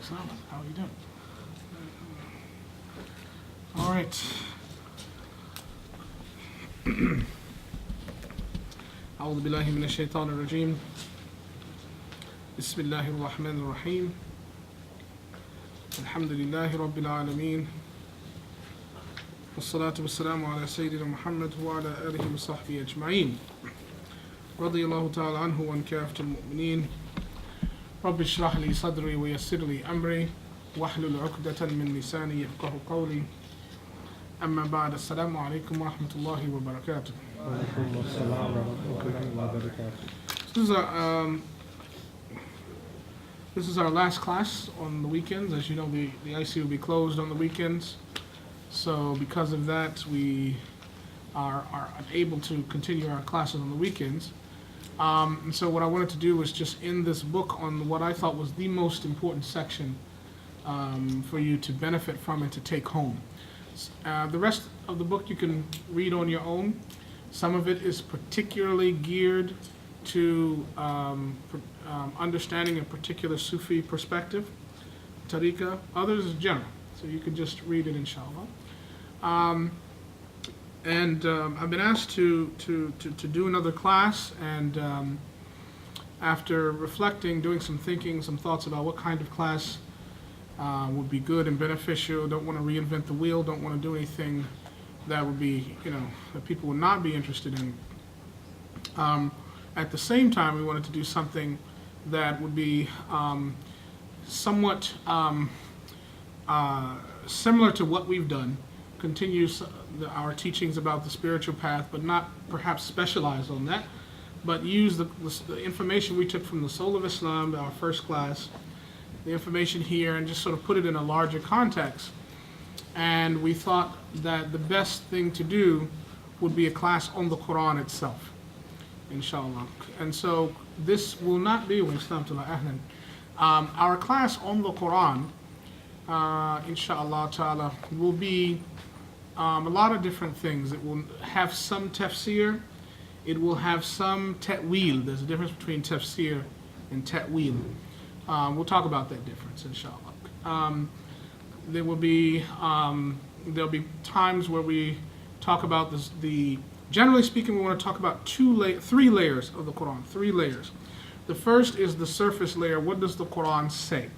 Salam. How are you doing? All right. أعوذ بالله من الشيطان الرجيم. بسم الله الرحمن الرحيم. الحمد لله رب العالمين. والصلاة والسلام على سيدنا محمد وعلى آله وصحبه أجمعين. رضي الله تعالى عنه وعن كافة المؤمنين. رب اشرح لي صدري ويسر لي أمري واحلل عقدة من لساني يفقه قولي. أما بعد السلام عليكم ورحمة الله وبركاته. This is our last class on the weekends. As you know, the IC will be closed on the weekends. So because of that, we are unable to continue our classes on the weekends. And so what I wanted to do was just end this book on what I thought was the most important section for you to benefit from and to take home. The rest of the book you can read on your own. Some of it is particularly geared to understanding a particular Sufi perspective, tariqah. Others is general, so you can just read it, inshallah. I've been asked to do another class, and after reflecting, doing some thinking, some thoughts about what kind of class would be good and beneficial, don't want to reinvent the wheel, don't want to do anything that would be, that people would not be interested in. At the same time, we wanted to do something that would be somewhat similar to what we've done, continues our teachings about the spiritual path, but not perhaps specialize on that, but use the information we took from the Soul of Islam, our first class, the information here, and just sort of put it in a larger context. And we thought that the best thing to do would be a class on the Quran itself, inshallah. And so this will not be, our class on the Quran, inshallah ta'ala, will be a lot of different things. It will have some tafsir, it will have some ta'wil. There's a difference between tafsir and ta'wil. We'll talk about that difference, inshallah. There'll be times where we talk about this. Generally speaking, we want to talk about three layers of the Quran. 3 layers. The first is the surface layer. What does the Quran say?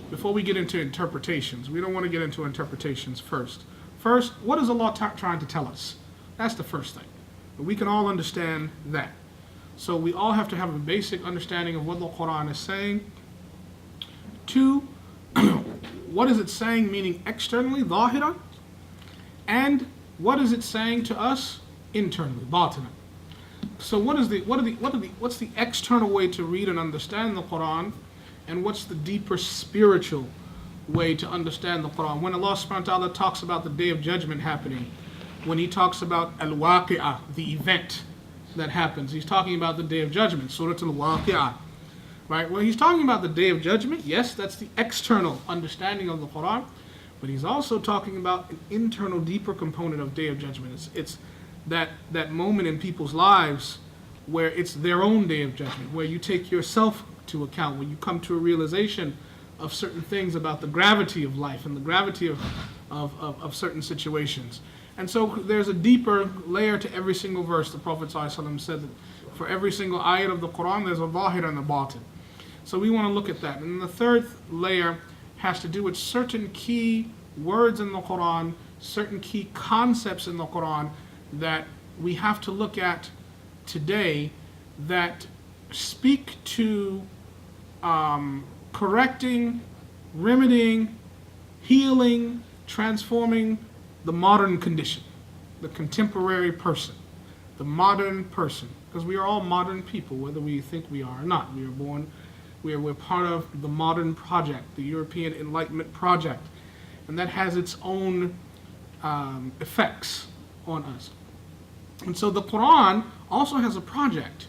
Before we get into interpretations, we don't want to get into interpretations first. First, what is Allah trying to tell us? That's the first thing. We can all understand that. So we all have to have a basic understanding of what the Quran is saying. 2, what is it saying, meaning externally, ظاهرا? And what is it saying to us internally, باطنا? So what's the external way to read and understand the Quran, and what's the deeper spiritual way to understand the Quran? When Allah subhanahu wa ta'ala talks about the Day of Judgment happening, when He talks about al-waqi'ah, the event that happens, He's talking about the Day of Judgment, Surah al-Waqi'ah. Right? When He's talking about the Day of Judgment, yes, that's the external understanding of the Quran, but He's also talking about an internal, deeper component of Day of Judgment. It's that moment in people's lives where it's their own Day of Judgment, where you take yourself to account, when you come to a realization of certain things about the gravity of life and the gravity of certain situations. And so there's a deeper layer to every single verse. The Prophet ﷺ said that for every single ayat of the Quran, there's a zahir and a batin. So we want to look at that. And the third layer has to do with certain key words in the Quran, certain key concepts in the Quran that we have to look at today that speak to correcting, remedying, healing, transforming the modern condition, the contemporary person, the modern person, because we are all modern people, whether we think we are or not. We're part of the modern project, the European Enlightenment project, and that has its own effects on us. And so the Quran also has a project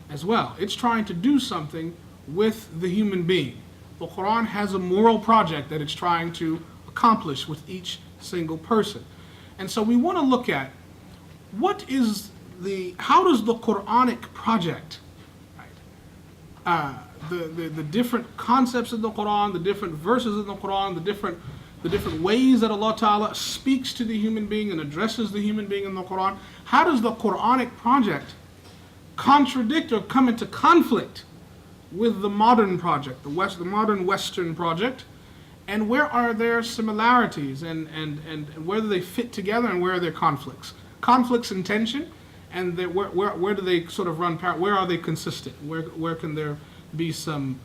as well. It's trying to do something with the human being. The Quran has a moral project that it's trying to accomplish with each single person. And so we want to look at how does the Quranic project the different concepts in the Quran, the different verses in the Quran, the different ways that Allah Ta'ala speaks to the human being and addresses the human being in the Quran. How does the Quranic project contradict or come into conflict with the modern project, the modern Western project? And where are there similarities, and where do they fit together, and where are there conflicts? Conflicts in tension, and where do they sort of run parallel? Where are they consistent? Where can there be some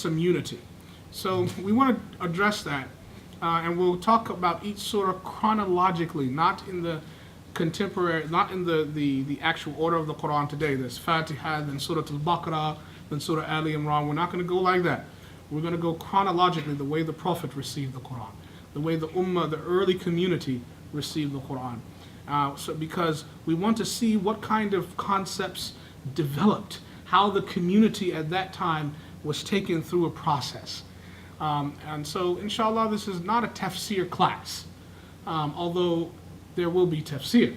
unity? So we want to address that, and we'll talk about each surah chronologically, not in the contemporary, not in the actual order of the Quran today. There's Fatiha, then Surah Al-Baqarah, then Surah Ali Imran. We're not going to go like that. We're going to go chronologically, the way the Prophet received the Quran, the way the Ummah, the early community, received the Quran. Because we want to see what kind of concepts developed, how the community at that time was taken through a process. And so, inshallah, this is not a tafsir class, although there will be tafsir.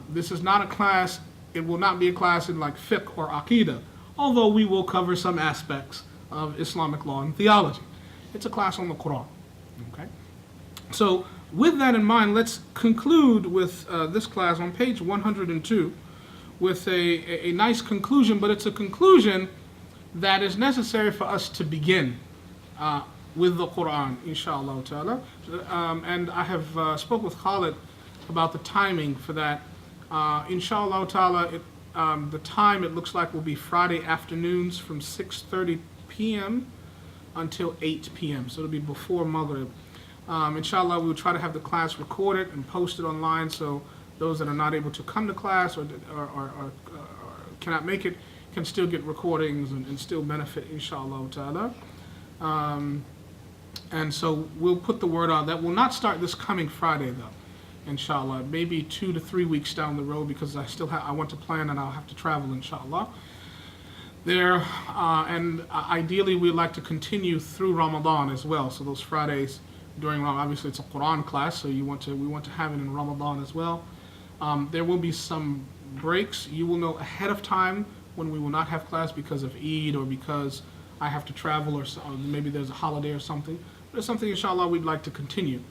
This is not a class, it will not be a class in like fiqh or aqidah, although we will cover some aspects of Islamic law and theology. It's a class on the Quran. Okay? So, with that in mind, let's conclude with this class on page 102 with a nice conclusion, but it's a conclusion that is necessary for us to begin with the Quran, inshallah ta'ala. And I have spoke with Khalil about the timing for that. Inshallah ta'ala, the time it looks like will be Friday afternoons from 6:30 p.m. until 8 p.m. So it'll be before Maghrib. Inshallah, we will try to have the class recorded and posted online, so those that are not able to come to class or cannot make it can still get recordings and still benefit, inshallah ta'ala. And so we'll put the word out. That will not start this coming Friday, though, inshallah. Maybe 2 to 3 weeks down the road, because I want to plan and I'll have to travel, inshallah. And ideally we'd like to continue through Ramadan as well. So those Fridays during Ramadan, obviously it's a Quran class, so we want to have it in Ramadan as well. There will be some breaks. You will know ahead of time when we will not have class because of Eid or because I have to travel, or maybe there's a holiday or something. But it's something, inshallah, we'd like to continue.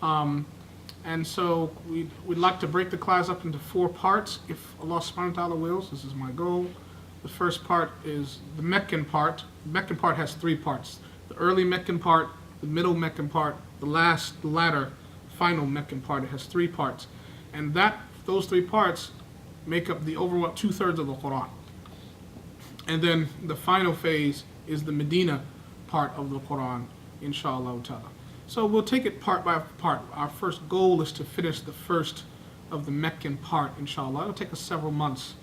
And so we'd like to break the class up into 4 parts, if Allah subhanahu wa ta'ala wills. This is my goal. The first part is the Meccan part. The Meccan part has 3 parts. The early Meccan part, the middle Meccan part, the latter, final Meccan part. It has 3 parts. And those 3 parts make up the overall 2/3 of the Quran. And then the final phase is the Medina part of the Quran, inshallah ta'ala. So we'll take it part by part. Our first goal is to finish the first of the Meccan part, inshallah. It'll take us several months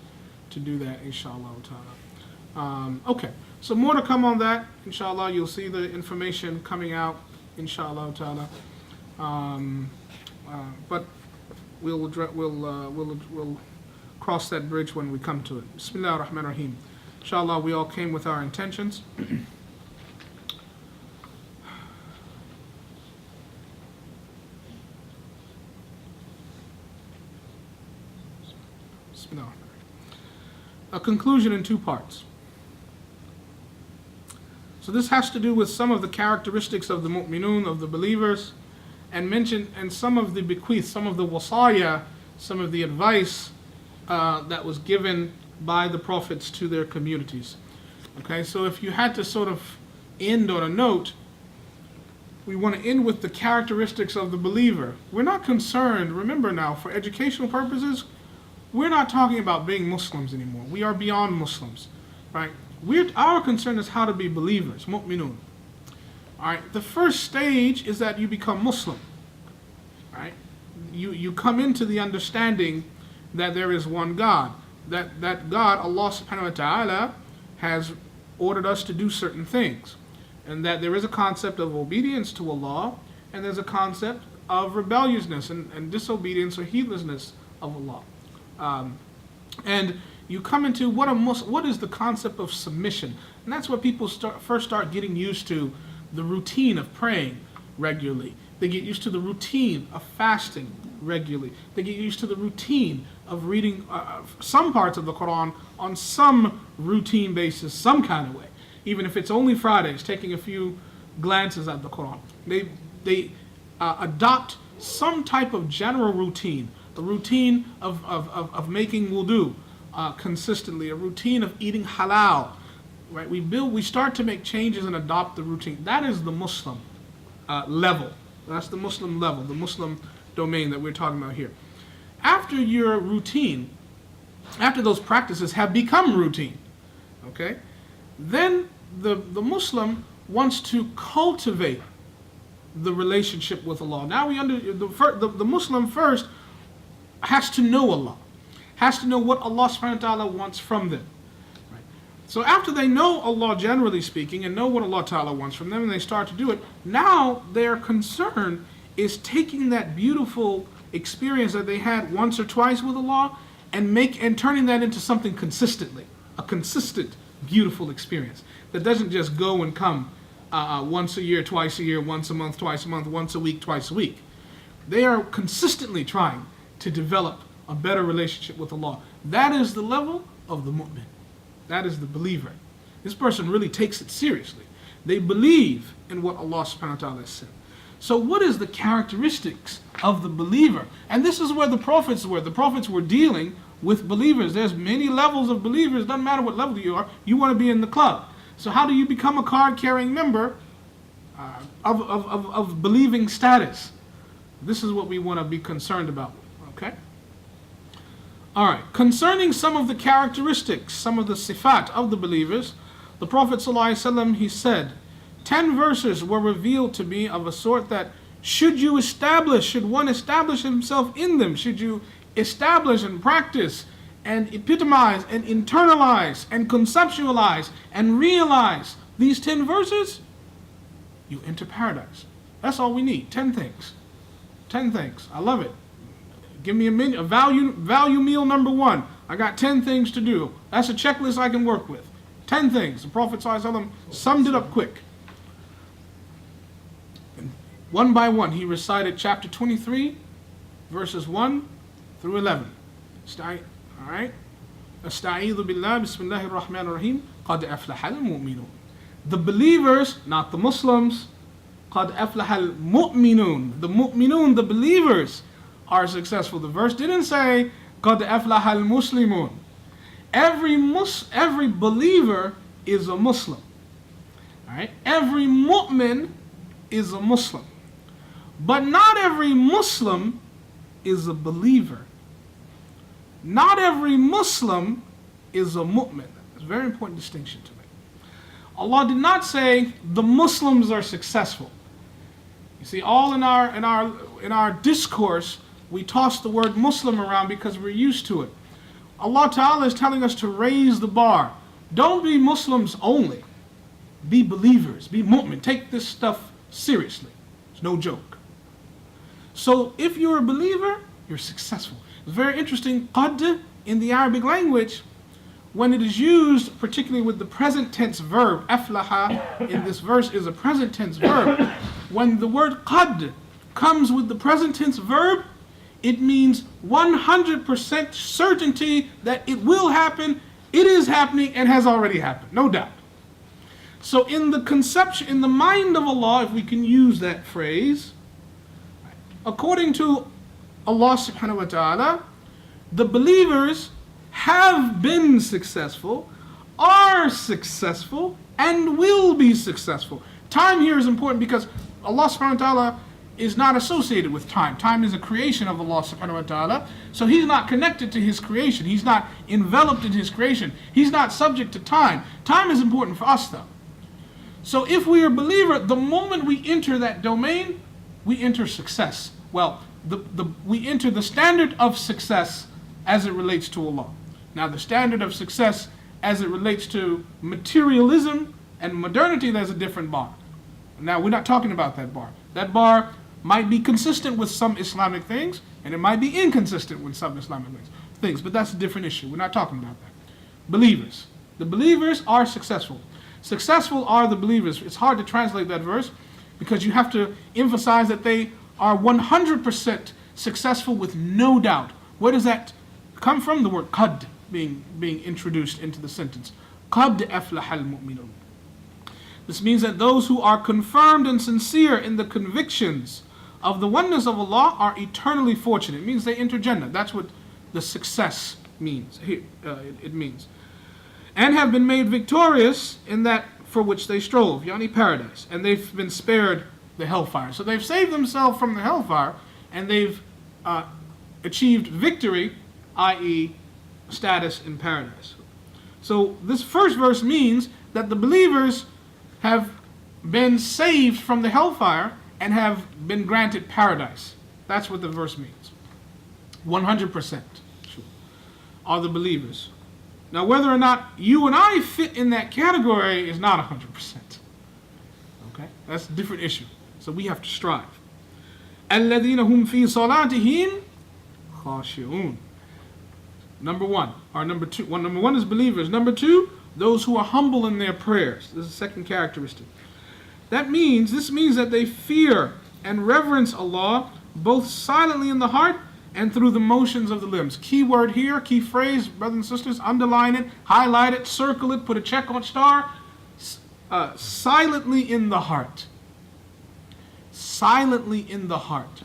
to do that, inshallah ta'ala. Okay, so more to come on that, inshallah. You'll see the information coming out, inshallah ta'ala. But we'll cross that bridge when we come to it. Bismillah ar-Rahman ar-Rahim. Inshallah, we all came with our intentions. A conclusion in 2 parts. So this has to do with some of the characteristics of the mu'minun, of the believers, and some of the bequeath, some of the wasaya, some of the advice that was given by the prophets to their communities. Okay, so if you had to sort of end on a note, we want to end with the characteristics of the believer. We're not concerned, remember now, for educational purposes, we're not talking about being Muslims anymore. We are beyond Muslims, right? Our concern is how to be believers, mu'minun. All right, the first stage is that you become Muslim, right? You come into the understanding that there is one God, that God, Allah subhanahu wa ta'ala, has ordered us to do certain things, and that there is a concept of obedience to Allah, and there's a concept of rebelliousness and disobedience or heedlessness of Allah. And you come into what is the concept of submission, and that's what people first start getting used to, the routine of praying regularly. They get used to the routine of fasting regularly. They get used to the routine of reading some parts of the Quran on some routine basis, some kind of way. even if it's only Fridays, taking a few glances at the Quran. They adopt some type of general routine, a routine of making wudu consistently, a routine of eating halal. Right? We start to make changes and adopt the routine. That is the Muslim level. That's the Muslim level, the Muslim domain that we're talking about here. After your routine, after those practices have become routine, okay, then the Muslim wants to cultivate the relationship with Allah. Now the Muslim first has to know Allah, has to know what Allah subhanahu wa ta'ala wants from them. Right? So after they know Allah generally speaking and know what Allah ta'ala wants from them and they start to do it, now their concern is taking that beautiful experience that they had once or twice with Allah and turning that into something consistently, a consistent, beautiful experience that doesn't just go and come once a year, twice a year, once a month, twice a month, once a week, twice a week. They are consistently trying to develop a better relationship with Allah. That is the level of the mu'min. That is the believer. This person really takes it seriously. They believe in what Allah subhanahu wa ta'ala has said. So what is the characteristics of the believer? And this is where the prophets were. The prophets were dealing with believers. There's many levels of believers. Doesn't matter what level you are. You want to be in the club. So how do you become a card-carrying member of believing status? This is what we want to be concerned about. Okay? All right. Concerning some of the characteristics, some of the sifat of the believers, the Prophet ﷺ, he said, 10 verses were revealed to me of a sort that should one establish himself in them, should you establish and practice and epitomize and internalize and conceptualize and realize these 10 verses, you enter paradise. That's all we need. 10 things. 10 things. I love it. Give me a value meal number 1. I got 10 things to do. That's a checklist I can work with. 10 things. The Prophet ﷺ summed it up quick. And one by one, he recited chapter 23, verses 1 through 11. All right? Asta'idhu billah, bismillahir rahmanir rahim, qad aflaha al-mu'minun. The believers, not the Muslims, qad aflaha al-mu'minun. The mu'minun, the believers, are successful. The verse didn't say qad aflaha al-muslimun. Every believer is a Muslim. All right? Every mu'min is a Muslim. But not every Muslim is a believer. Not every Muslim is a mu'min. That's a very important distinction to make. Allah did not say the Muslims are successful. You see, all in our discourse, we toss the word Muslim around because we're used to it. Allah Ta'ala is telling us to raise the bar. Don't be Muslims only. Be believers. Be mu'min. Take this stuff seriously. It's no joke. So if you're a believer, you're successful. It's very interesting. Qad in the Arabic language, when it is used, particularly with the present tense verb, aflaha in this verse is a present tense verb. When the word qad comes with the present tense verb, it means 100% certainty that it will happen, it is happening, and has already happened. No doubt. So in the conception, in the mind of Allah, if we can use that phrase, according to Allah subhanahu wa ta'ala, the believers have been successful, are successful, and will be successful. Time here is important because Allah subhanahu wa ta'ala is not associated with time. Time is a creation of Allah subhanahu wa ta'ala. So He's not connected to His creation. He's not enveloped in His creation. He's not subject to time. Time is important for us though. So if we are a believer, the moment we enter that domain, we enter success. Well, we enter the standard of success as it relates to Allah. Now the standard of success as it relates to materialism and modernity, there's a different bar. Now we're not talking about that bar. That bar might be consistent with some Islamic things, and it might be inconsistent with some Islamic things, but that's a different issue. We're not talking about that. Believers. The believers are successful. Successful are the believers. It's hard to translate that verse because you have to emphasize that they are 100% successful with no doubt. Where does that come from? The word qad being introduced into the sentence. Qad aflaha al-mu'minun. This means that those who are confirmed and sincere in the convictions of the oneness of Allah are eternally fortunate. It means they enter Jannah. That's what the success means. It means. And have been made victorious in that for which they strove, yani paradise. And they've been spared the hellfire. So they've saved themselves from the hellfire, and they've achieved victory, i.e. status in paradise. So this first verse means that the believers have been saved from the hellfire and have been granted paradise. That's what the verse means. 100% are the believers. Now, whether or not you and I fit in that category is not 100%. Okay? That's a different issue. So we have to strive. الَّذِينَ هُمْ فِي صَلَاتِهِمْ خَاشِعُونَ. Number one, or number two. Number one is believers. Number two, those who are humble in their prayers. This is the second characteristic. This means that they fear and reverence Allah both silently in the heart and through the motions of the limbs. Key word here, key phrase, brothers and sisters, underline it, highlight it, circle it, put a check on star. Silently in the heart. Silently in the heart.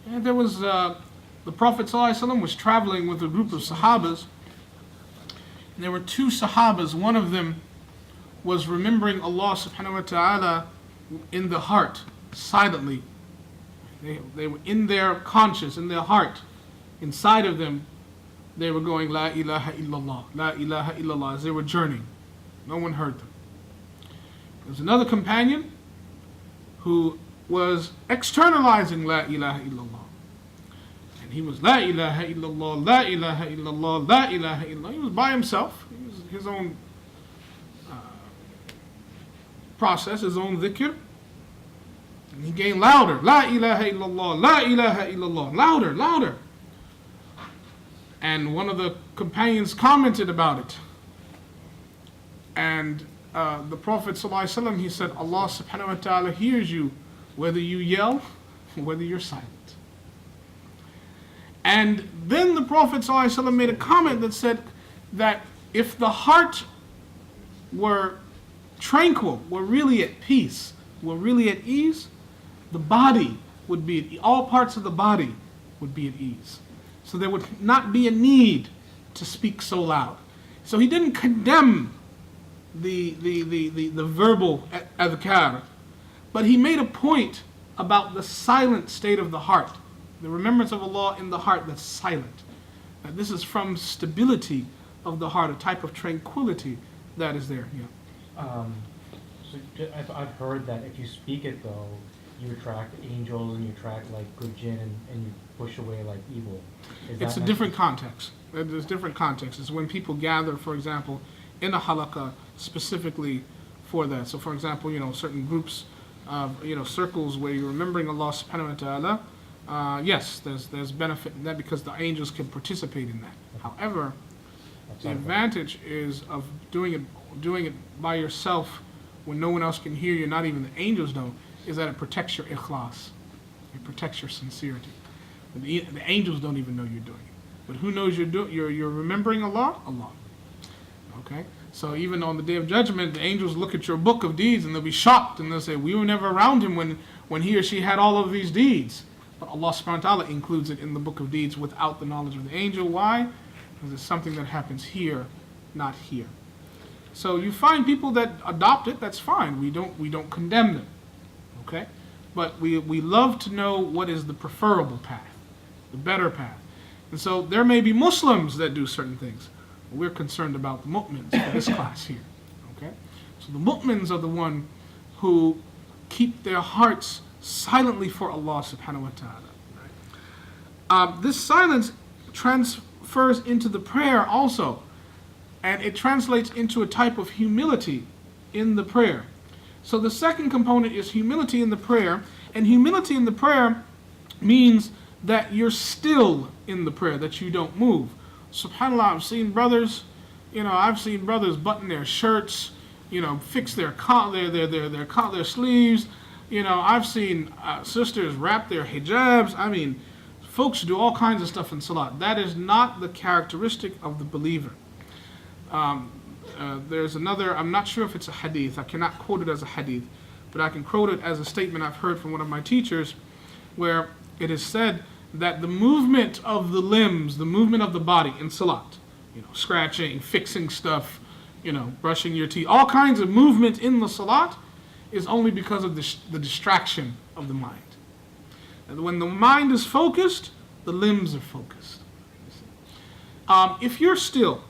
And there was, the Prophet ﷺ was traveling with a group of Sahabas. And there were two Sahabas. One of them was remembering Allah subhanahu wa ta'ala in the heart, silently. They were in their conscience, in their heart, inside of them, they were going, La ilaha illallah, La ilaha illallah, as they were journeying. No one heard them. There was another companion who was externalizing La ilaha illallah. And he was La ilaha illallah, La ilaha illallah, La ilaha illallah. He was by himself. He was his own process, his own dhikr. And he gained louder. La ilaha illallah, La ilaha illallah. Louder, louder. And one of the companions commented about it. And the Prophet ﷺ, he said, Allah subhanahu wa ta'ala hears you whether you yell or whether you're silent. And then the Prophet ﷺ made a comment that said that if the heart were tranquil, were really at peace, were really at ease, the body would be at ease. All parts of the body would be at ease. So there would not be a need to speak so loud. So he didn't condemn the verbal adhkar, but he made a point about the silent state of the heart, the remembrance of Allah in the heart that's silent. That this is from stability of the heart, a type of tranquility that is there. Yeah. So I've heard that if you speak it though, you attract angels and you attract like good jinn and you push away like evil. It's a different context. There's different contexts. It's when people gather, for example, in a halaqah specifically for that. So for example, certain groups of, circles where you're remembering Allah subhanahu wa ta'ala, yes, there's benefit in that because the angels can participate in that. However, the advantage is of doing it by yourself when no one else can hear you, not even the angels know, is that it protects your ikhlas. It protects your sincerity. The angels don't even know you're doing it. But who knows you're remembering Allah? Allah. Okay? So even on the Day of Judgment, the angels look at your book of deeds and they'll be shocked and they'll say, we were never around him when he or she had all of these deeds. But Allah subhanahu wa ta'ala includes it in the book of deeds without the knowledge of the angel. Why? Because it's something that happens here, not here. So you find people that adopt it, that's fine. We don't condemn them. Okay? But we love to know what is the preferable path, the better path. And so there may be Muslims that do certain things. But we're concerned about the mu'mins in this class here. Okay? So the mu'mins are the one who keep their hearts silently for Allah subhanahu wa ta'ala. Right? This silence transfers into the prayer also. And it translates into a type of humility in the prayer. So the second component is humility in the prayer. And humility in the prayer means that you're still in the prayer, that you don't move. SubhanAllah, I've seen brothers button their shirts, fix their sleeves. I've seen sisters wrap their hijabs. I mean, folks do all kinds of stuff in salat. That is not the characteristic of the believer. There's another, I'm not sure if it's a hadith, I cannot quote it as a hadith, but I can quote it as a statement I've heard from one of my teachers, where it is said that the movement of the limbs, the movement of the body in salat, scratching, fixing stuff, brushing your teeth, all kinds of movement in the salat is only because of the distraction of the mind. And when the mind is focused, the limbs are focused. If you're still,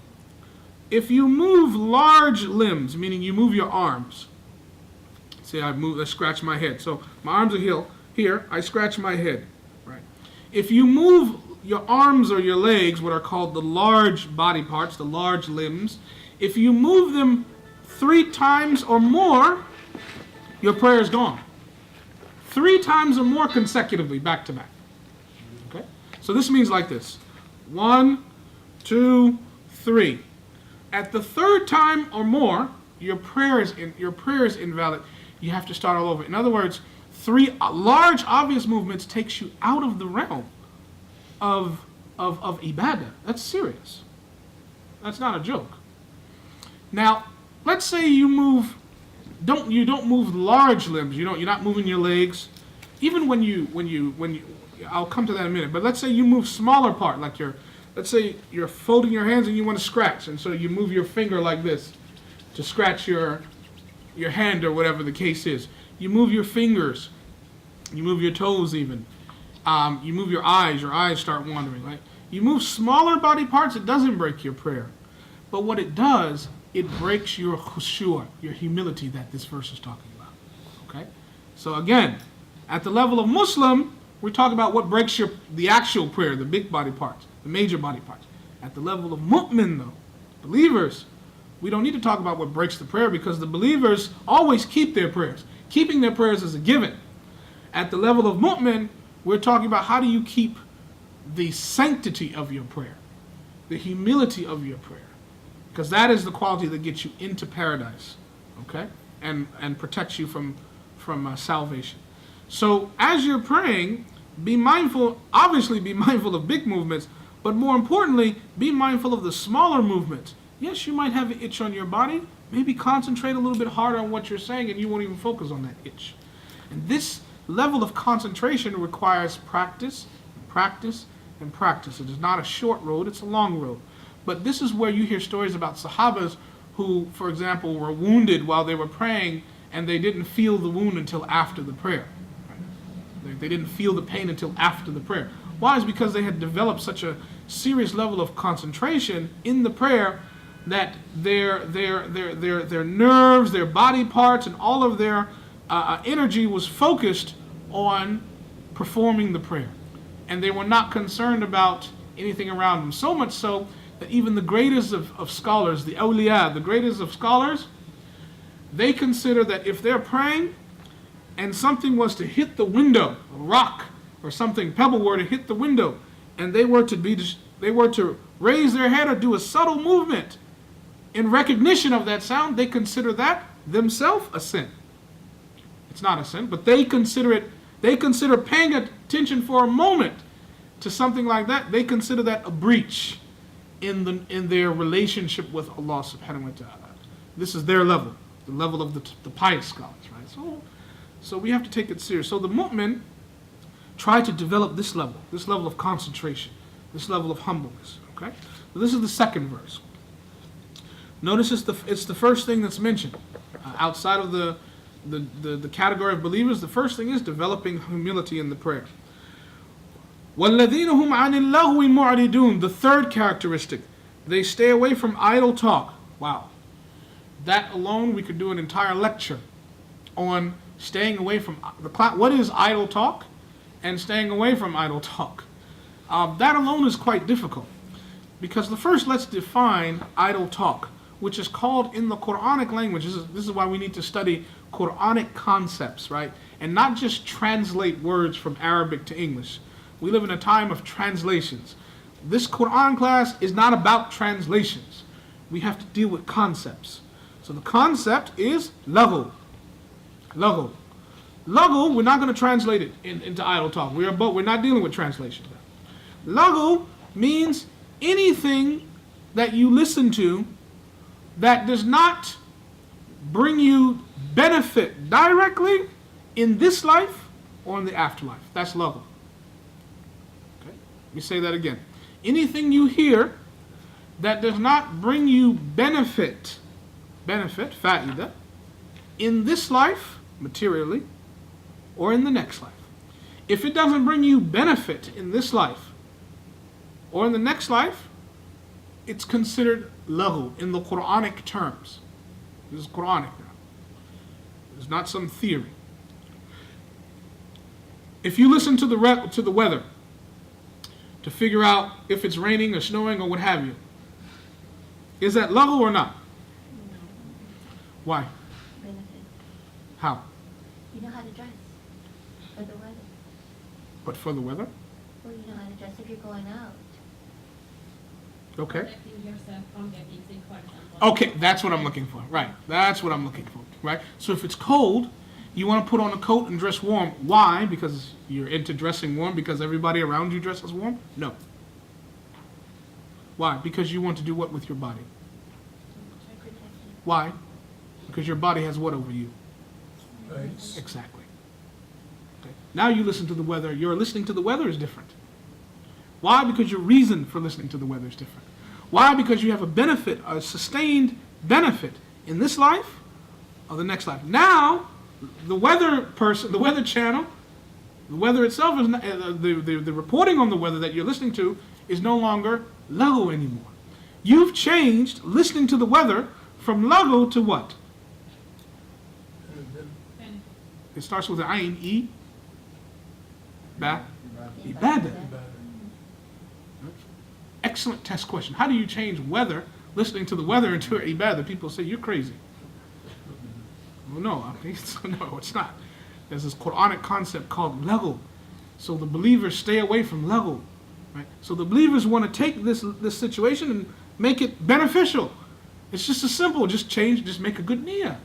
if you move large limbs, meaning you move your arms, say I scratch my head. So my arms are here, I scratch my head. Right. If you move your arms or your legs, what are called the large body parts, the large limbs, if you move them 3 times or more, your prayer is gone. 3 times or more consecutively, back to back. Okay? So this means like this. 1, 2, 3. At the 3rd time or more, your prayer is invalid. You have to start all over. In other words, 3 large obvious movements takes you out of the realm of ibadah. That's serious. That's not a joke. Now, let's say you don't move large limbs. You're not moving your legs. Even when you I'll come to that in a minute. But let's say you move smaller part, like let's say you're folding your hands and you want to scratch, and so you move your finger like this to scratch your hand or whatever the case is. You move your fingers, you move your toes even. You move your eyes start wandering, right? You move smaller body parts, it doesn't break your prayer. But what it does, it breaks your khushu', your humility that this verse is talking about. Okay? So again, at the level of Muslim, we're talking about what breaks the actual prayer, the big body parts, the major body parts. At the level of mu'min though, believers, we don't need to talk about what breaks the prayer because the believers always keep their prayers. Keeping their prayers is a given. At the level of mu'min, we're talking about how do you keep the sanctity of your prayer, the humility of your prayer. Because that is the quality that gets you into paradise, okay? And protects you from salvation. So as you're praying, be mindful, obviously be mindful of big movements, but more importantly, be mindful of the smaller movements. Yes, you might have an itch on your body. Maybe concentrate a little bit harder on what you're saying and you won't even focus on that itch. And this level of concentration requires practice, practice, and practice. It is not a short road, it's a long road. But this is where you hear stories about Sahabas who, for example, were wounded while they were praying and they didn't feel the wound until after the prayer. They didn't feel the pain until after the prayer. Why? It's because they had developed such a serious level of concentration in the prayer that their nerves, their body parts, and all of their energy was focused on performing the prayer. And they were not concerned about anything around them. So much so that even the greatest of scholars, the awliya, the greatest of scholars, they consider that if they're praying and something was to hit the window, a rock or something, pebble were to hit the window, and they were to raise their head or do a subtle movement in recognition of that sound, they consider that themselves a sin. It's not a sin, but they consider paying attention for a moment to something like that, they consider that a breach in their relationship with Allah subhanahu wa ta'ala. This is their level, the level of the pious scholars, right? So we have to take it serious. So the mu'min try to develop this level of concentration, this level of humbleness, okay? So this is the second verse. Notice it's the first thing that's mentioned. Outside of the category of believers, the first thing is developing humility in the prayer. وَالَّذِينَ هُمْ عَنِ اللَّغْوِ مُعْرِضُونَ. The third characteristic, they stay away from idle talk. Wow. That alone, we could do an entire lecture on staying away from what is idle talk and staying away from idle talk. That alone is quite difficult. Because first, let's define idle talk, which is called in the Quranic language. This is why we need to study Quranic concepts, right? And not just translate words from Arabic to English. We live in a time of translations. This Quran class is not about translations. We have to deal with concepts. So the concept is laghu. Laghu. Laghu, we're not going to translate it into idle talk. We're not dealing with translations. Laghu means anything that you listen to that does not bring you benefit directly in this life or in the afterlife. That's laghu. Okay? Let me say that again. Anything you hear that does not bring you benefit, fa'idah, in this life, materially, or in the next life. If it doesn't bring you benefit in this life or in the next life, it's considered laghu in the Quranic terms. This is Quranic now. It's not some theory. If you listen to the weather to figure out if it's raining or snowing or what have you, is that laghu or not? No. Why? Benefit. How? You know how to dress for the weather. But for the weather? Well, you know how to dress if you're going out. Okay. Protecting yourself from getting sick, for example. Okay, that's what I'm looking for. Right. That's what I'm looking for. Right? So if it's cold, you want to put on a coat and dress warm. Why? Because you're into dressing warm because everybody around you dresses warm? No. Why? Because you want to do what with your body? Protect you. Why? Because your body has what over you? Right. Exactly. Okay. Now you listen to the weather. Your listening to the weather is different. Why? Because your reason for listening to the weather is different. Why? Because you have a benefit, a sustained benefit in this life or the next life. Now, the weather person, the weather channel, the weather itself is not, the reporting on the weather that you're listening to is no longer laghu anymore. You've changed listening to the weather from laghu to what? And It starts with an ayn, e, ba, ibadah. Excellent test question. How do you change weather, listening to the weather, into ibadah? People say, you're crazy. Well, no, no, it's not. There's this Quranic concept called laghu. So the believers stay away from laghu. Right? So the believers want to take this situation and make it beneficial. It's just as simple. Just make a good niyyah.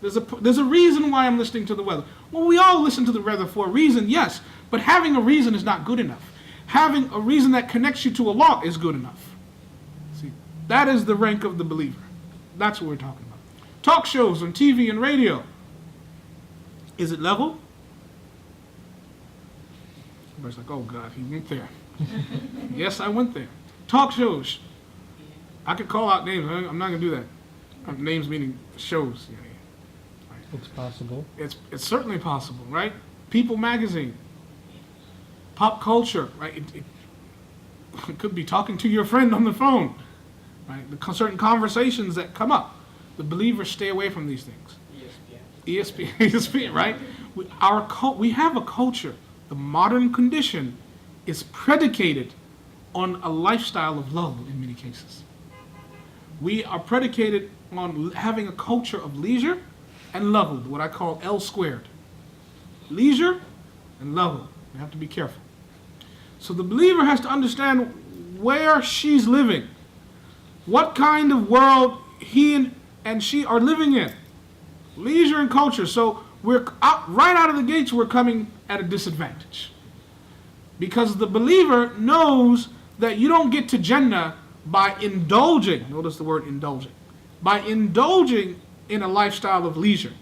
There's a reason why I'm listening to the weather. Well, we all listen to the weather for a reason, yes. But having a reason is not good enough. Having a reason that connects you to Allah is good enough. See, that is the rank of the believer. That's what we're talking about. Talk shows on TV and radio. Is it laghu? Everybody's like, oh God, he went there. Yes, I went there. Talk shows. I could call out names. I'm not going to do that. Names meaning shows. Yeah. It's possible. It's certainly possible, right? People magazine. Pop culture, right? It could be talking to your friend on the phone, right? Certain conversations that come up. The believers stay away from these things. ESPN, right? We have a culture. The modern condition is predicated on a lifestyle of love in many cases. We are predicated on having a culture of leisure and love, what I call L squared. Leisure and love. You have to be careful. So the believer has to understand where she's living, what kind of world he and she are living in. Leisure and culture. So we're right out of the gates, we're coming at a disadvantage. Because the believer knows that you don't get to Jannah by indulging, notice the word indulging, by indulging in a lifestyle of leisure.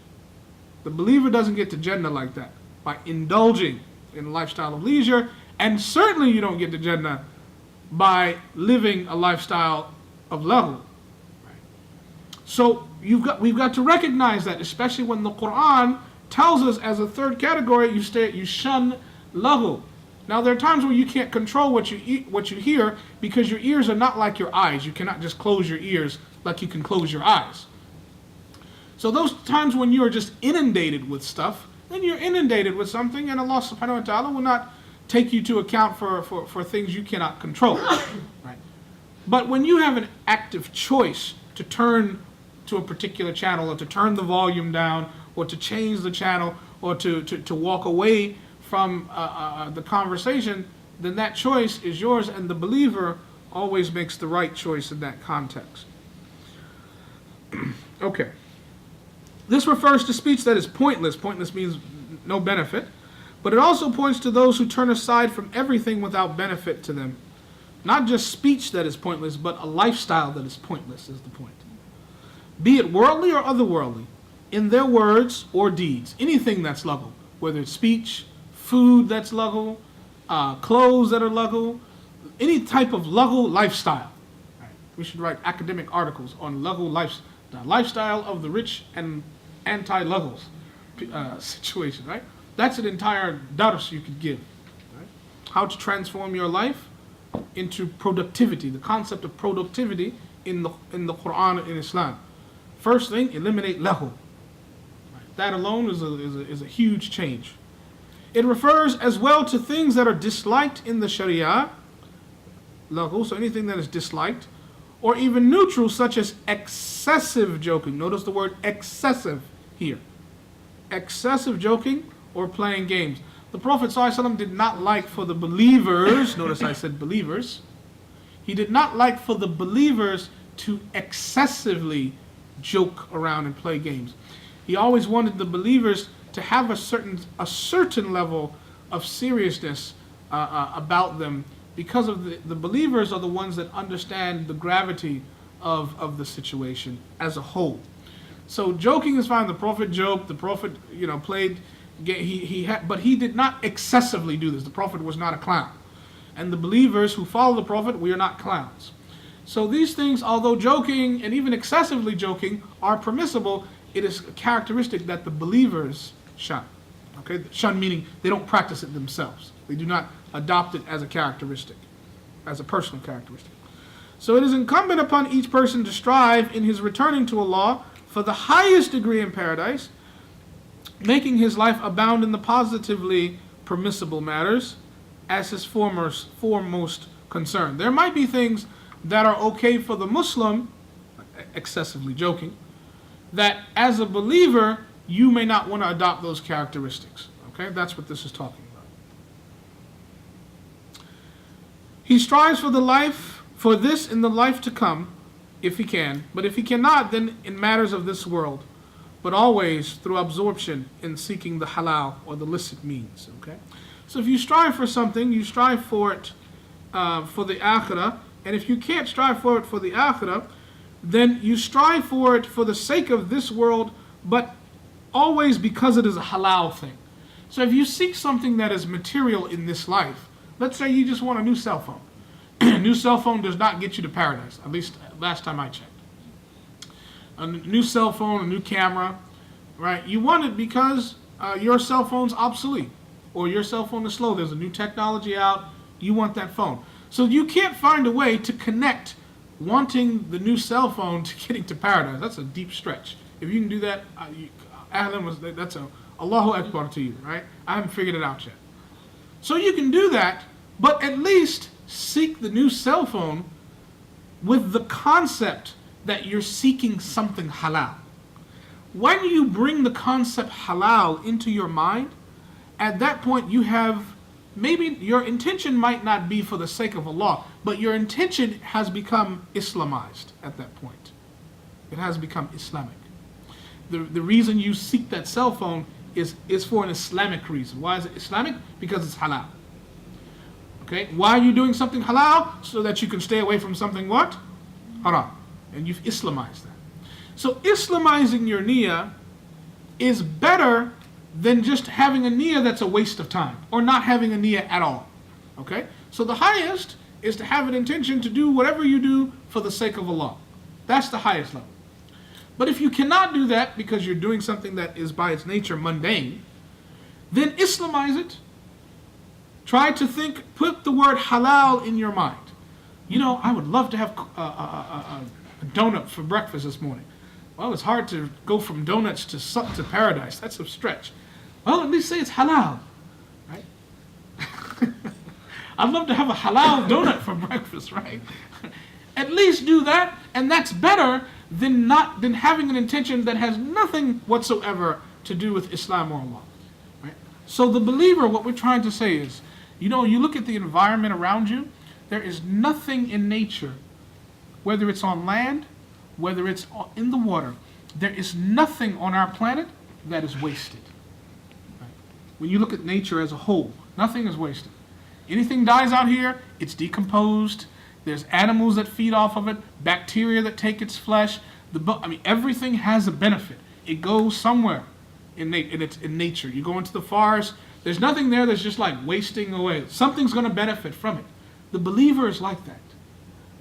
The believer doesn't get to Jannah like that, by indulging in a lifestyle of leisure, and certainly you don't get to Jannah by living a lifestyle of laghu. So we've got to recognize that, especially when the Quran tells us as a third category, you shun laghu. Now there are times where you can't control what you hear because your ears are not like your eyes. You cannot just close your ears like you can close your eyes. So those times when you are just inundated with stuff, then you're inundated with something, and Allah subhanahu wa ta'ala will not take you to account for things you cannot control. Right? But when you have an active choice to turn to a particular channel, or to turn the volume down, or to change the channel, or to walk away from the conversation, then that choice is yours, and the believer always makes the right choice in that context. Okay. This refers to speech that is pointless. Pointless means no benefit. But it also points to those who turn aside from everything without benefit to them. Not just speech that is pointless, but a lifestyle that is pointless is the point. be it worldly or otherworldly, in their words or deeds. Anything that's lughu, whether it's speech, food that's lughu, clothes that are lughu, any type of lughu lifestyle. Right. We should write academic articles on lughu the lifestyle of the rich and anti-lughus situation, right? That's an entire dars you could give. Right? How to transform your life into productivity, the concept of productivity in the Quran and in Islam. First thing, eliminate lahu. Right? That alone is a huge change. It refers as well to things that are disliked in the Sharia, lahu, so anything that is disliked, or even neutral, such as excessive joking. Notice the word excessive here. Excessive joking or playing games. The Prophet ﷺ did not like for the believers, notice I said believers, he did not like for the believers to excessively joke around and play games. He always wanted the believers to have a certain level of seriousness about them, because of the believers are the ones that understand the gravity of the situation as a whole. So joking is fine. The Prophet joked. The Prophet, played. But he did not excessively do this. The Prophet was not a clown, and the believers who follow the Prophet, we are not clowns. So these things, although joking and even excessively joking are permissible, it is a characteristic that the believers shun. Okay, shun meaning they don't practice it themselves. They do not adopt it as a characteristic, as a personal characteristic. So it is incumbent upon each person to strive in his returning to Allah for the highest degree in paradise, making his life abound in the positively permissible matters as his foremost concern. There might be things that are okay for the Muslim, excessively joking, that as a believer you may not want to adopt those characteristics. Okay, that's what this is talking about. He strives for this in the life to come, if he can, but if he cannot, then in matters of this world, but always through absorption in seeking the halal or the licit means. Okay, so if you strive for something, you strive for it for the akhirah, and if you can't strive for it for the akhirah, then you strive for it for the sake of this world, but always because it is a halal thing. So if you seek something that is material in this life, let's say you just want a new cell phone. A new cell phone does not get you to paradise, at least last time I checked. A new cell phone, a new camera, right? You want it because your cell phone's obsolete or your cell phone is slow. There's a new technology out. You want that phone. So you can't find a way to connect wanting the new cell phone to getting to paradise. That's a deep stretch. If you can do that, that's a Allahu Akbar to you, right? I haven't figured it out yet. So you can do that, but at least seek the new cell phone with the concept that you're seeking something halal. When you bring the concept halal into your mind, at that point you have, maybe your intention might not be for the sake of Allah, but your intention has become Islamized at that point. It has become Islamic. The reason you seek that cell phone is for an Islamic reason. Why is it Islamic? Because it's halal. Okay? Why are you doing something halal? So that you can stay away from something what? Haram. And you've Islamized that. So Islamizing your niyyah is better than just having a niyyah that's a waste of time, or not having a niyyah at all. Okay? So the highest is to have an intention to do whatever you do for the sake of Allah. That's the highest level. But if you cannot do that because you're doing something that is by its nature mundane, then Islamize it. Try to put the word halal in your mind. I would love to have a donut for breakfast this morning. Well, it's hard to go from donuts to paradise. That's a stretch. Well, at least say it's halal, right? I'd love to have a halal donut for breakfast, right? At least do that, and that's better than having an intention that has nothing whatsoever to do with Islam or Allah. Right? So the believer, what we're trying to say is, you look at the environment around you, there is nothing in nature, whether it's on land, whether it's in the water, there is nothing on our planet that is wasted. Right? When you look at nature as a whole, nothing is wasted. Anything dies out here, it's decomposed. There's animals that feed off of it, bacteria that take its flesh. I mean, everything has a benefit. It goes somewhere it's in nature. You go into the forest, there's nothing there that's just like wasting away. Something's going to benefit from it. The believer is like that.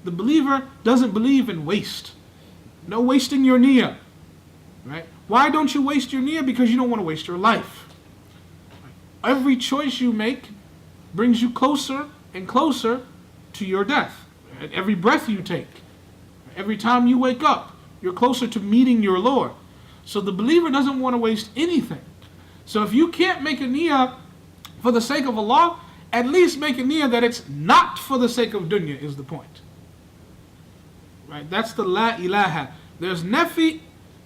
The believer doesn't believe in waste. No wasting your niyyah. Right? Why don't you waste your niyyah? Because you don't want to waste your life. Every choice you make brings you closer and closer to your death. At every breath you take, every time you wake up, you're closer to meeting your Lord. So the believer doesn't want to waste anything. So if you can't make a niyyah for the sake of Allah, at least make a niyyah that it's not for the sake of dunya, is the point. Right? That's the la ilaha. There's nafi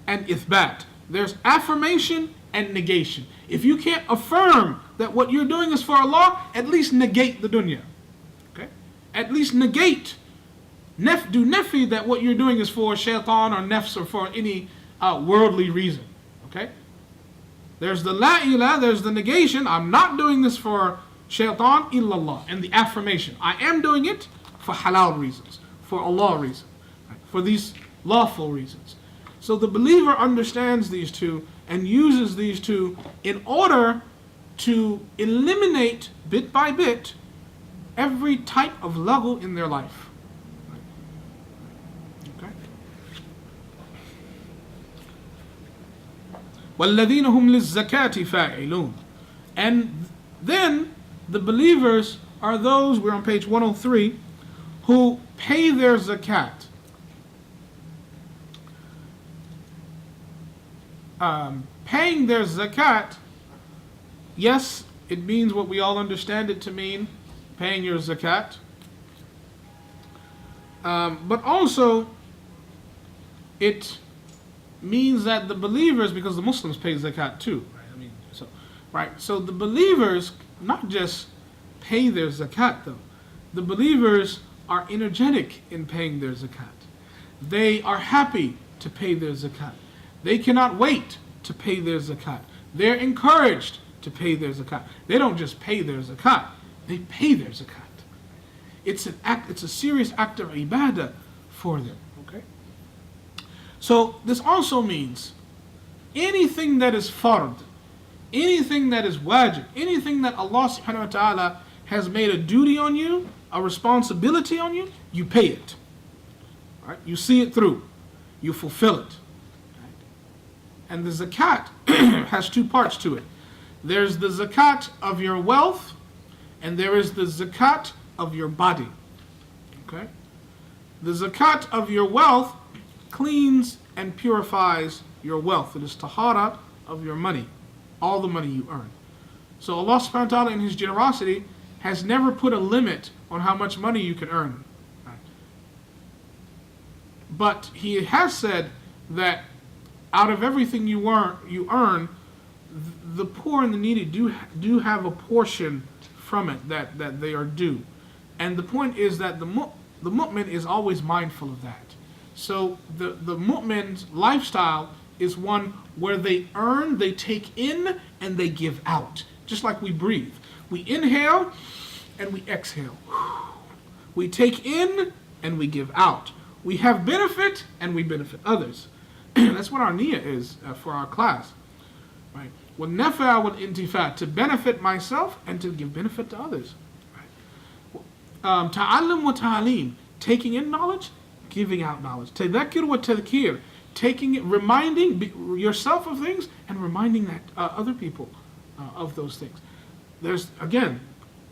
and ithbat. There's affirmation and negation. If you can't affirm that what you're doing is for Allah, at least negate the dunya. Okay? At least negate. Do nafi that what you're doing is for shaitan or nafs or for any worldly reason. Okay? There's the la ilaha, there's the negation. I'm not doing this for shaitan illallah. And the affirmation. I am doing it for halal reasons. For Allah reasons. Right? For these lawful reasons. So the believer understands these two and uses these two in order to eliminate bit by bit every type of laghu in their life. Okay? وَالَّذِينَ هُمْ لِلزَّكَاةِ فَاعِلُونَ. And then the believers are those, we're on page 103, who pay their zakat. Paying their zakat, yes, it means what we all understand it to mean, paying your zakat. But also, it means that the believers, because the Muslims pay zakat too, right? So the believers not just pay their zakat though. The believers are energetic in paying their zakat. They are happy to pay their zakat. They cannot wait to pay their zakat. They're encouraged to pay their zakat. They don't just pay their zakat, they pay their zakat. It's an act, it's a serious act of ibadah for them. Okay? So this also means anything that is fard, anything that is wajib, anything that Allah subhanahu wa ta'ala has made a duty on you, a responsibility on you, you pay it. Right? You see it through. You fulfill it. And the zakat has two parts to it. There's the zakat of your wealth, and there is the zakat of your body. Okay? The zakat of your wealth cleans and purifies your wealth. It is tahara of your money, all the money you earn. So Allah subhanahu wa ta'ala in His generosity has never put a limit on how much money you can earn. But He has said that out of everything you earn, the poor and the needy do have a portion from it that they are due. And the point is that the mu'min is always mindful of that. So the mu'min's lifestyle is one where they earn, they take in, and they give out. Just like we breathe. We inhale and we exhale. We take in and we give out. We have benefit and we benefit others. That's what our niyyah is for our class. Right? وَالنَّفَعَ وَالْإِنْتِفَاعَ, to benefit myself and to give benefit to others. Ta'allum wa ta'aleem, taking in knowledge, giving out knowledge. Tadhakkir wa tadhkir, taking it, reminding yourself of things and reminding that other people of those things. There's, again,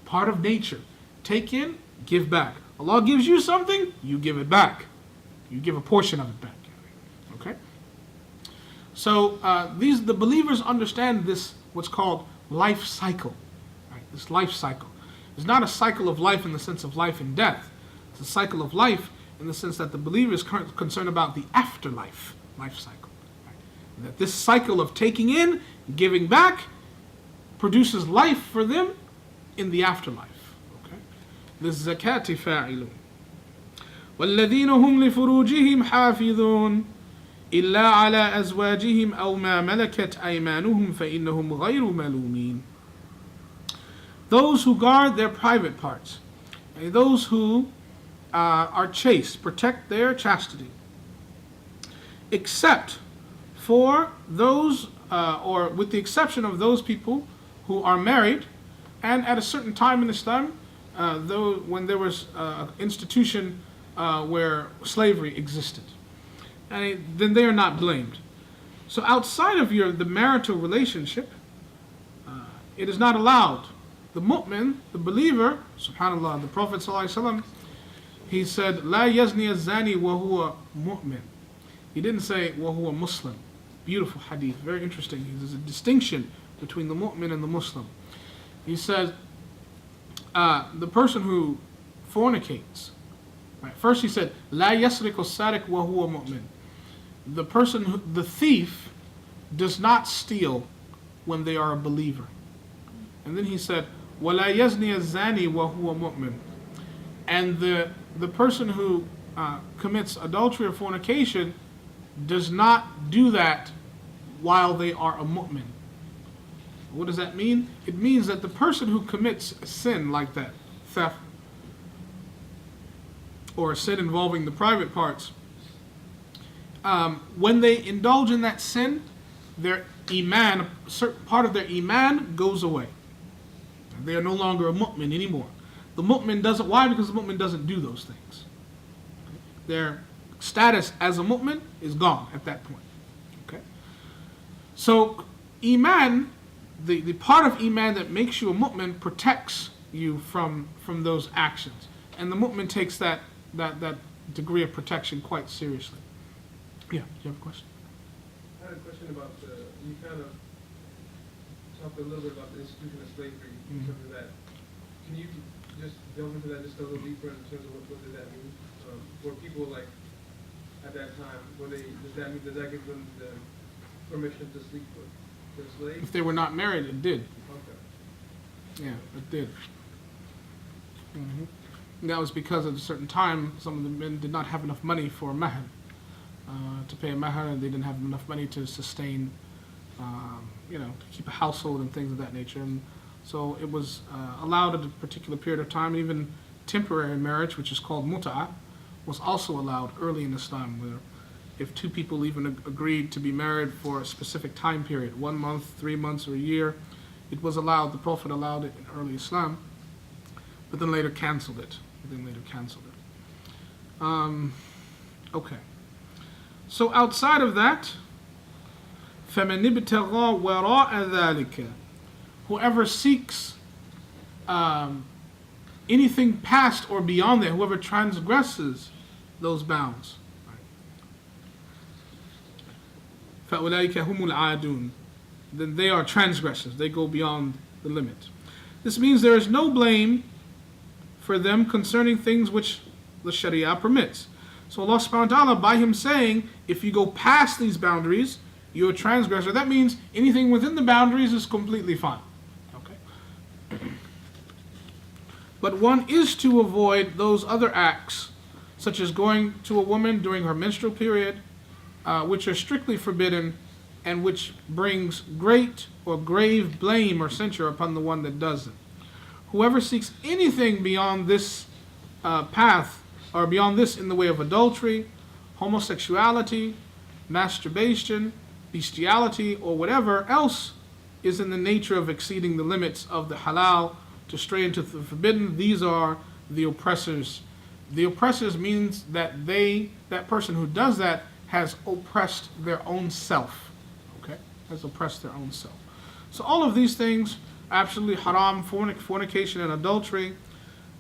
part of nature. Take in, give back. Allah gives you something, you give it back. You give a portion of it back. Okay? So the believers understand this, what's called life cycle. Right? This life cycle. It's not a cycle of life in the sense of life and death. It's a cycle of life in the sense that the believer is concerned about the afterlife life cycle. Right? That this cycle of taking in, giving back, produces life for them in the afterlife. Okay? لِلزَّكَاةِ فَاعِلُونَ وَالَّذِينَ هُمْ لِفُرُوجِهِمْ حَافِظُونَ إِلَّا عَلَىٰ أَزْوَاجِهِمْ أَوْ مَا مَلَكَتْ أَيْمَانُهُمْ فَإِنَّهُمْ غَيْرُ مَلُومِينَ. Those who guard their private parts, those who are chaste, protect their chastity. except for those, or with the exception of those people who are married, and at a certain time in Islam, though when there was an institution where slavery existed, and then they are not blamed. So outside of the marital relationship, it is not allowed. The mu'min, the believer, subhanallah, the Prophet ﷺ, he said, "La yazni az-zani wa huwa mu'min." He didn't say wa huwa Muslim. Beautiful hadith, very interesting. There's a distinction between the mu'min and the Muslim. He says, the person who fornicates. Right, first he said, "La yasriku as-sariq wa huwa mu'min." The thief does not steal when they are a believer. And then he said, وَلَا يَزْنِي الزَّانِي وَهُوَ مُؤْمِنٌ. And the person who commits adultery or fornication does not do that while they are a mu'min. What does that mean? It means that the person who commits a sin like that, theft, or a sin involving the private parts, when they indulge in that sin, their iman, a certain part of their iman goes away. They are no longer a mu'min anymore. The mu'min doesn't, why? Because the mu'min doesn't do those things. Their status as a mu'min is gone at that point. Okay? So, iman, the part of iman that makes you a mu'min protects you from those actions. And the mu'min takes that degree of protection quite seriously. Yeah, do you have a question? I had a question about you kind of talked a little bit about the institution of slavery in terms of that. Can you just delve into that just a little deeper in terms of what does that mean? Were people like at that time, does that give them the permission to sleep with their slaves? If they were not married, it did. Okay. Yeah, it did. And that was because at a certain time, some of the men did not have enough money for a mahar. To pay a mahar, and they didn't have enough money to sustain, to keep a household and things of that nature. And so it was allowed at a particular period of time. Even temporary marriage, which is called mut'ah, was also allowed early in Islam, where if two people even agreed to be married for a specific time period, 1 month, 3 months, or a year, it was allowed. The Prophet allowed it in early Islam, but then later canceled it. Okay. So outside of that, فَمَنِ ابْتَغَى وَرَاءَ ذَلِكَ, whoever seeks anything past or beyond that, whoever transgresses those bounds, فَأُولَٰئِكَ هُمُ الْعَادُونَ, then they are transgressors. They go beyond the limit. This means there is no blame for them concerning things which the Sharia permits. So Allah subhanahu wa ta'ala, by Him saying, if you go past these boundaries, you're a transgressor, that means anything within the boundaries is completely fine. Okay. But one is to avoid those other acts, such as going to a woman during her menstrual period, which are strictly forbidden, and which brings great or grave blame or censure upon the one that does it. Whoever seeks anything beyond this path, or beyond this in the way of adultery, homosexuality, masturbation, bestiality, or whatever else is in the nature of exceeding the limits of the halal to stray into the forbidden, these are the oppressors. The oppressors means that that person who does that has oppressed their own self. Okay? Has oppressed their own self. So all of these things, absolutely haram, fornication and adultery,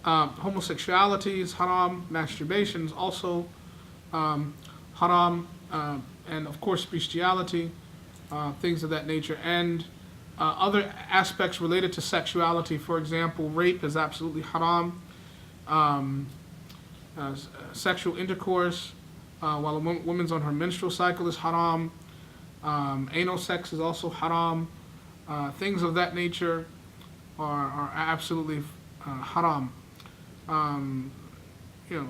homosexuality is haram, masturbation is also haram, and of course bestiality, things of that nature, and other aspects related to sexuality. For example, rape is absolutely haram. Sexual intercourse while a woman's on her menstrual cycle is haram. Anal sex is also haram. Things of that nature are absolutely haram.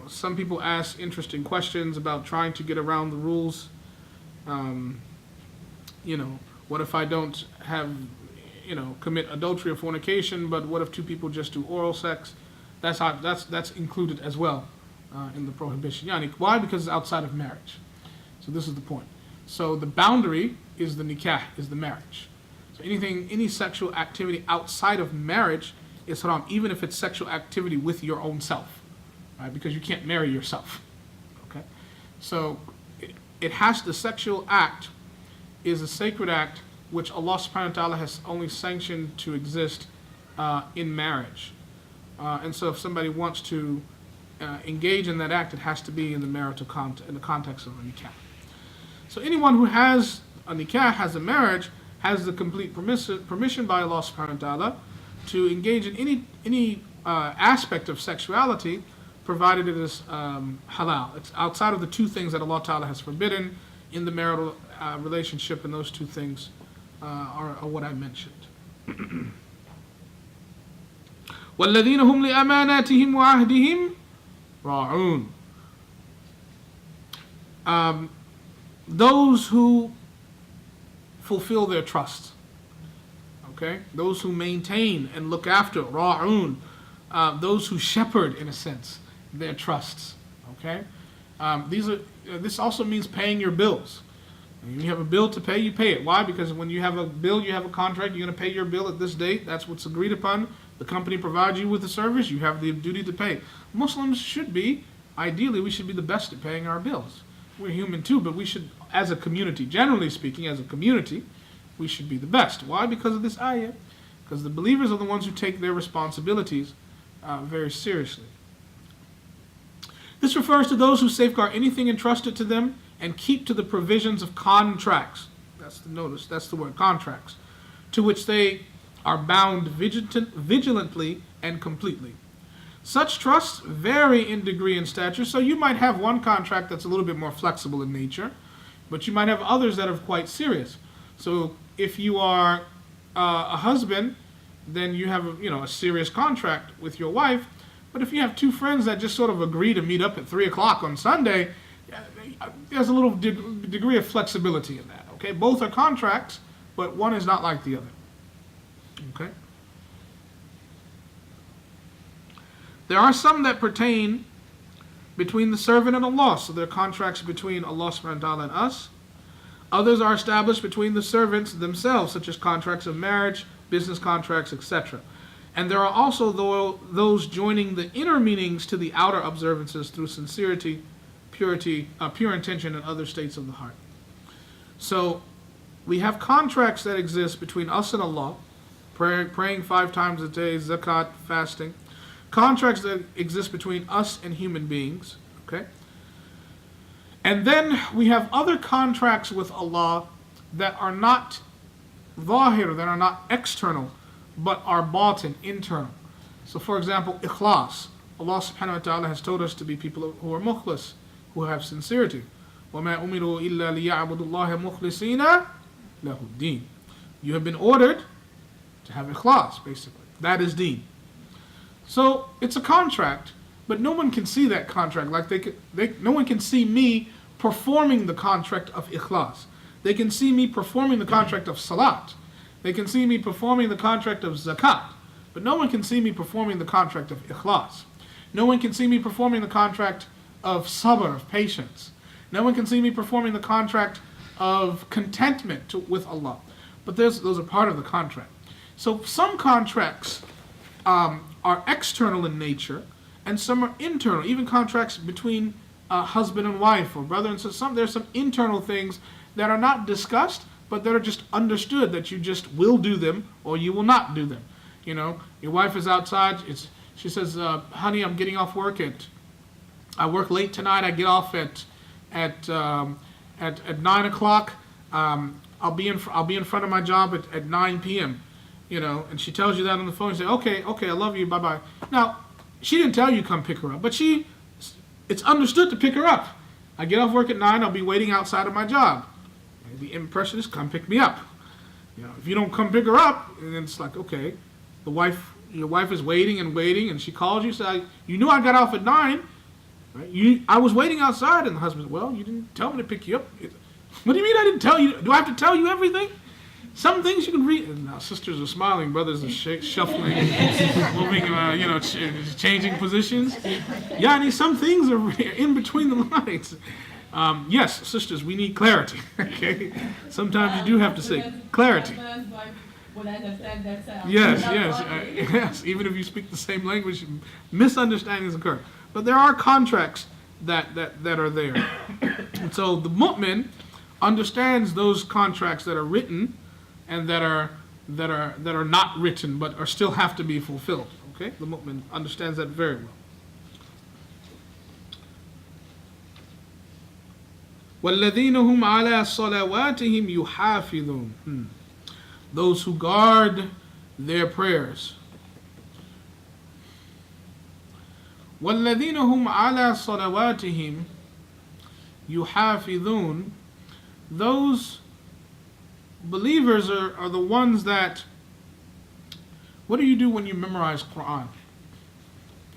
Some people ask interesting questions about trying to get around the rules. What if I don't commit adultery or fornication, but what if two people just do oral sex? That's included as well in the prohibition. Why? Because it's outside of marriage. So this is the point. So the boundary is the nikah, is the marriage. So any sexual activity outside of marriage is haram, even if it's sexual activity with your own self, right? Because you can't marry yourself. Okay, so the sexual act is a sacred act which Allah subhanahu wa ta'ala has only sanctioned to exist in marriage. And so if somebody wants to engage in that act, it has to be in the marital in the context of a nikah. So anyone who has a nikah, has a marriage, has the complete permission by Allah subhanahu wa ta'ala to engage in any aspect of sexuality, provided it is halal. It's outside of the two things that Allah ta'ala has forbidden in the marital relationship, and those two things are what I mentioned. وَالَّذِينَ هُمْ لِأَمَانَاتِهِمْ وَعَهْدِهِمْ رَاعُونَ. Those who fulfill their trust. Okay? Those who maintain and look after, ra'un, those who shepherd, in a sense, their trusts. Okay? This also means paying your bills. When you have a bill to pay, you pay it. Why? Because when you have a bill, you have a contract, you're going to pay your bill at this date. That's what's agreed upon. The company provides you with the service, you have the duty to pay. Muslims should be, ideally, we should be the best at paying our bills. We're human too, but we should, as a community, generally speaking, as a community, we should be the best. Why? Because of this ayah. Because the believers are the ones who take their responsibilities very seriously. This refers to those who safeguard anything entrusted to them and keep to the provisions of contracts. That's the word, contracts, to which they are bound vigilantly and completely. Such trusts vary in degree and stature, so you might have one contract that's a little bit more flexible in nature, but you might have others that are quite serious. So if you are a husband, then you have a serious contract with your wife. But if you have two friends that just sort of agree to meet up at 3 o'clock on Sunday, there's a little degree of flexibility in that. Okay, both are contracts, but one is not like the other. Okay. There are some that pertain between the servant and Allah, so they're contracts between Allah subhanahu wa ta'ala and us. Others are established between the servants themselves, such as contracts of marriage, business contracts, etc. And there are also those joining the inner meanings to the outer observances through sincerity, purity, pure intention, and other states of the heart. So we have contracts that exist between us and Allah, praying 5 times a day, zakat, fasting. Contracts that exist between us and human beings. Okay? And then we have other contracts with Allah that are not zahir, that are not external, but are batin, internal. So for example, ikhlas. Allah subhanahu wa ta'ala has told us to be people who are mukhlis, who have sincerity. وَمَا أُمِرُوا إِلَّا لِيَعْبُدُوا اللَّهَ مُخْلِصِينَ لَهُ الدِّينَ. You have been ordered to have ikhlas, basically. That is deen. So it's a contract, but no one can see that contract. No one can see me performing the contract of ikhlas. They can see me performing the contract of salat. They can see me performing the contract of zakat. But no one can see me performing the contract of ikhlas. No one can see me performing the contract of sabr, of patience. No one can see me performing the contract of contentment with Allah. But those are part of the contract. So some contracts are external in nature, and some are internal. Even contracts between husband and wife, or brother and sister. There's some internal things that are not discussed, but that are just understood that you just will do them or you will not do them. Your wife is outside. She says, "Honey, I'm getting off work I work late tonight. I get off at 9 o'clock. I'll be in front of my job at 9 p.m." And she tells you that on the phone. You say, okay, I love you, bye-bye. Now, she didn't tell you come pick her up, but it's understood to pick her up. I get off work at 9, I'll be waiting outside of my job. The impression is, come pick me up. If you don't come pick her up, then it's like, okay, your wife is waiting, and she calls you, say, you knew I got off at 9, right? I was waiting outside, and the husband, well, you didn't tell me to pick you up. What do you mean I didn't tell you? Do I have to tell you everything? Some things you can read. And now sisters are smiling, brothers are shuffling, moving, changing positions. Some things are in between the lines. Yes, sisters, we need clarity. Okay, sometimes you do have to say clarity. Would understand themselves. Yes, Not yes, only- yes. Even if you speak the same language, misunderstandings occur. But there are contracts that are there, and so the mu'min understands those contracts that are written and that are not written but are still have to be fulfilled. Okay, the mu'min understands that very well. وَالَّذِينَ هُمْ عَلَى صَلَوَاتِهِمْ يُحَافِظُونَ. Those who guard their prayers. وَالَّذِينَ هُمْ عَلَى صَلَوَاتِهِمْ يُحَافِظُونَ. Those believers are the ones that, what do you do when you memorize Quran?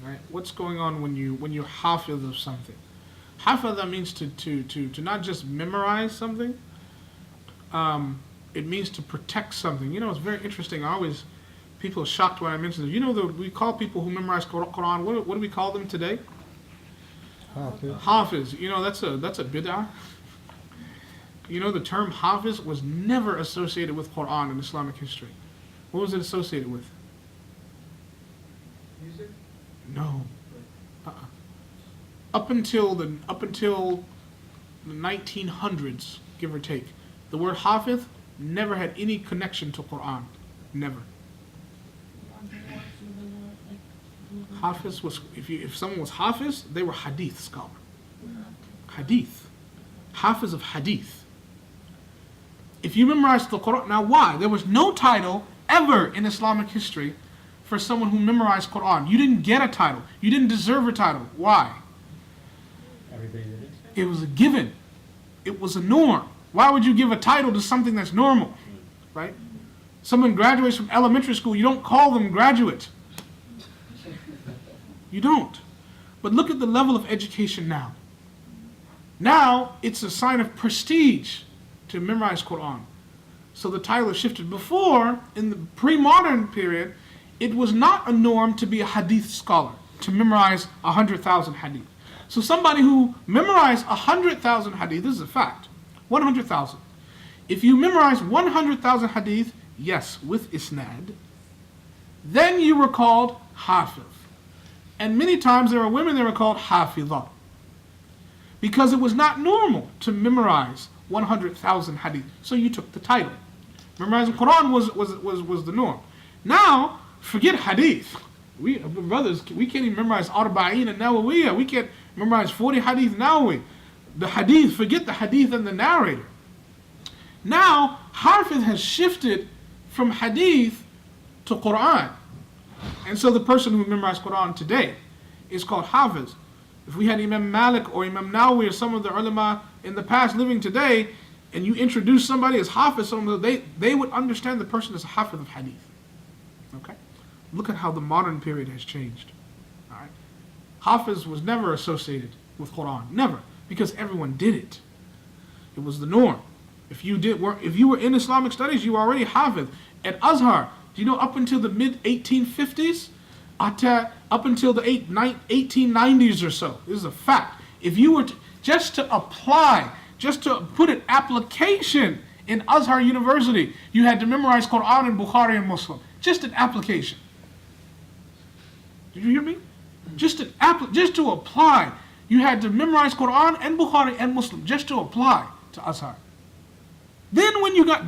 Right? What's going on when you're hafiz of something? Hafiz means to not just memorize something. It means to protect something. You know, it's very interesting. People are shocked when I mention this. You know, we call people who memorize Quran, what do we call them today? Hafiz. You know, that's a bid'ah. You know, the term Hafiz was never associated with Quran in Islamic history. What was it associated with? Music? No. Up until the 1900s, give or take, the word Hafiz never had any connection to Quran. Never. Hafiz was, if someone was Hafiz, they were Hadith scholar. Hadith. Hafiz of Hadith. If you memorized the Quran, now why? There was no title ever in Islamic history for someone who memorized Quran. You didn't get a title. You didn't deserve a title. Why? Everybody did it. It was a given. It was a norm. Why would you give a title to something that's normal? Right? Someone graduates from elementary school, you don't call them graduate. You don't. But look at the level of education now. Now, it's a sign of prestige to memorize Quran. So the title is shifted. Before, in the pre-modern period, it was not a norm to be a hadith scholar, to memorize 100,000 hadith. So somebody who memorized 100,000 hadith, this is a fact, 100,000. If you memorize 100,000 hadith, yes, with isnad, then you were called hafiz. And many times there were women that were called hafizah. Because it was not normal to memorize 100,000 hadith. So you took the title. Memorizing Quran was the norm. Now, forget hadith. We can't even memorize Arba'in and Nawawiyah. We can't memorize 40 hadith Nawawi. The hadith, forget the hadith and the narrator. Now, Hafiz has shifted from hadith to Quran. And so the person who memorized Quran today is called Hafiz. If we had Imam Malik or Imam Nawawi or some of the ulama in the past living today, and you introduce somebody as Hafiz, they would understand the person as a Hafiz of hadith. Okay? Look at how the modern period has changed. All right? Hafiz was never associated with Quran. Never. Because everyone did it. It was the norm. If you were in Islamic studies, you were already Hafiz. At Azhar, do you know up until the mid-1850s, up until the 1890s or so, this is a fact. If you were just to apply, just to put an application in Azhar University, you had to memorize Quran and Bukhari and Muslim. Just an application. Did you hear me? Just to apply, you had to memorize Quran and Bukhari and Muslim just to apply to Azhar. Then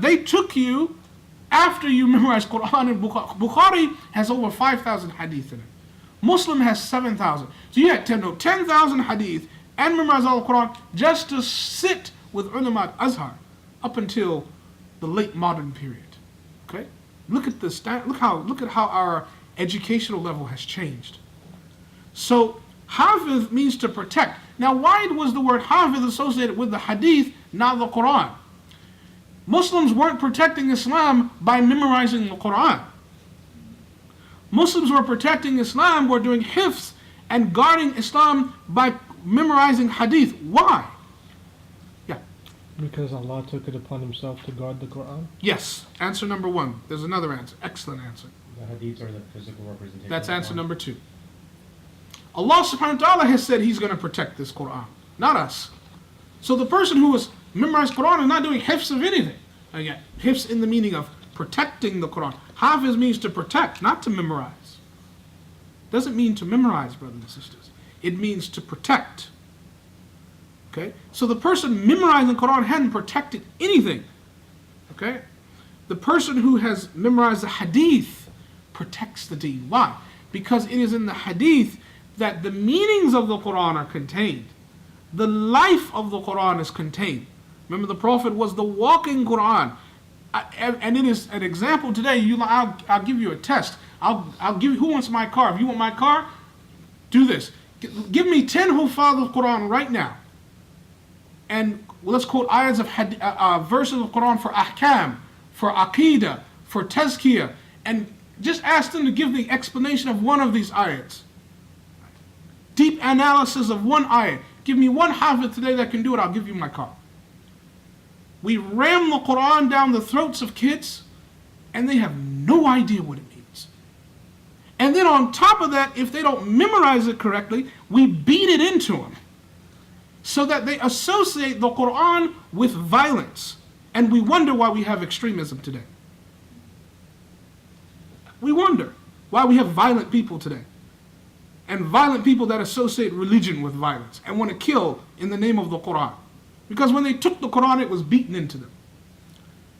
they took you after you memorized Quran and Bukhari. Bukhari has over 5,000 hadith in it. Muslim has 7,000. So you had 10,000 hadith and memorize all the Quran just to sit with ulama at Azhar up until the late modern period. Okay? Look at how our educational level has changed. So Hafiz means to protect. Now, why was the word Hafiz associated with the hadith, not the Quran? Muslims weren't protecting Islam by memorizing the Quran. Muslims were protecting Islam, were doing hifz and guarding Islam by memorizing hadith. Why? Yeah. Because Allah took it upon himself to guard the Quran? Yes. Answer number one. There's another answer. Excellent answer. The hadiths are the physical representation. That's of answer Quran. number two. Allah subhanahu wa ta'ala has said He's going to protect this Quran, not us. So the person who has memorized Quran is not doing hifz of anything. Again, hifz in the meaning of protecting the Quran. Hafiz means to protect, not to memorize. Doesn't mean to memorize, brothers and sisters. It means to protect. Okay? So the person memorizing the Quran hadn't protected anything. Okay? The person who has memorized the hadith protects the deen. Why? Because it is in the hadith that the meanings of the Quran are contained. The life of the Quran is contained. Remember, the Prophet was the walking Quran. And it is an example today. I'll give you a test. I'll give you, who wants my car? If you want my car, do this. Give me 10 Hufaz of Quran right now. And let's quote ayahs of verses of Quran for ahkam, for aqidah, for tazkiyah. And just ask them to give the explanation of one of these ayats. Deep analysis of one ayat. Give me one hafiz today that can do it, I'll give you my car. We ram the Quran down the throats of kids, and they have no idea what it means. And then on top of that, if they don't memorize it correctly, we beat it into them, so that they associate the Quran with violence. And we wonder why we have extremism today. We wonder why we have violent people today. And violent people that associate religion with violence and want to kill in the name of the Quran. Because when they took the Quran, it was beaten into them.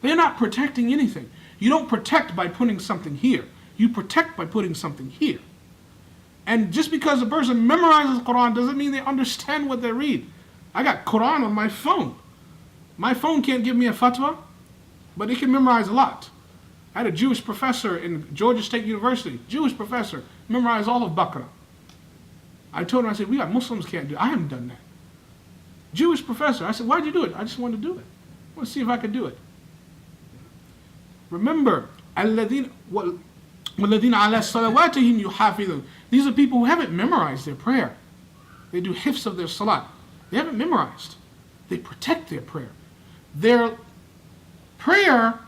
They're not protecting anything. You don't protect by putting something here. You protect by putting something here. And just because a person memorizes the Quran doesn't mean they understand what they read. I got Quran on my phone. My phone can't give me a fatwa, but it can memorize a lot. I had a Jewish professor in Georgia State University, Jewish professor, memorized all of Baqarah. I told him, I said, we got Muslims can't do it. I haven't done that. Jewish professor. I said, why'd you do it? I just wanted to do it. I want to see if I could do it. Remember, وَالَّذِينَ عَلَى صَلَوَاتِهِمْ يُحَافِظُونَ. These are people who haven't memorized their prayer. They do hifz of their salat. They haven't memorized. They protect their prayer. Their prayer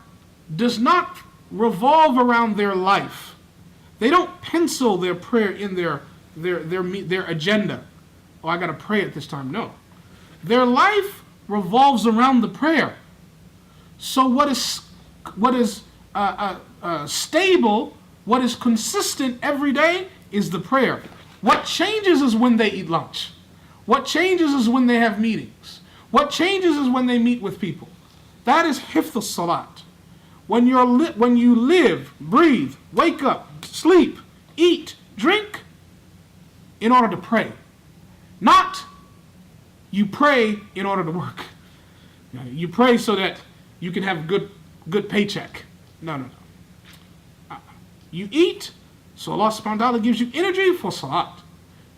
does not revolve around their life. They don't pencil their prayer in their agenda. Oh, I got to pray at this time. No. Their life revolves around the prayer. So what is stable, what is consistent every day is the prayer. What changes is when they eat lunch. What changes is when they have meetings. What changes is when they meet with people. That is hifth al-salat. When you live, breathe, wake up, sleep, eat, drink, in order to pray. Not you pray in order to work. You pray so that you can have a good paycheck. No. You eat, so Allah subhanahu wa ta'ala gives you energy for salat.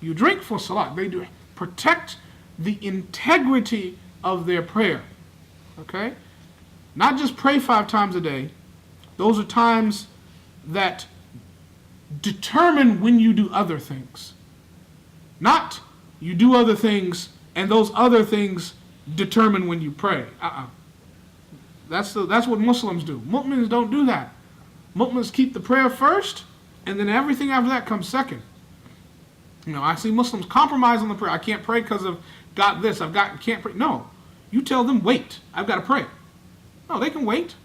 You drink for salat. They do protect the integrity of their prayer. Okay? Not just pray 5 times a day. Those are times that determine when you do other things. Not you do other things and those other things determine when you pray. That's what Muslims do. Mu'mins don't do that. Mu'mins keep the prayer first, and then everything after that comes second. I see Muslims compromise on the prayer. I can't pray because I've got this. Can't pray. No. You tell them, wait. I've got to pray. No, they can wait.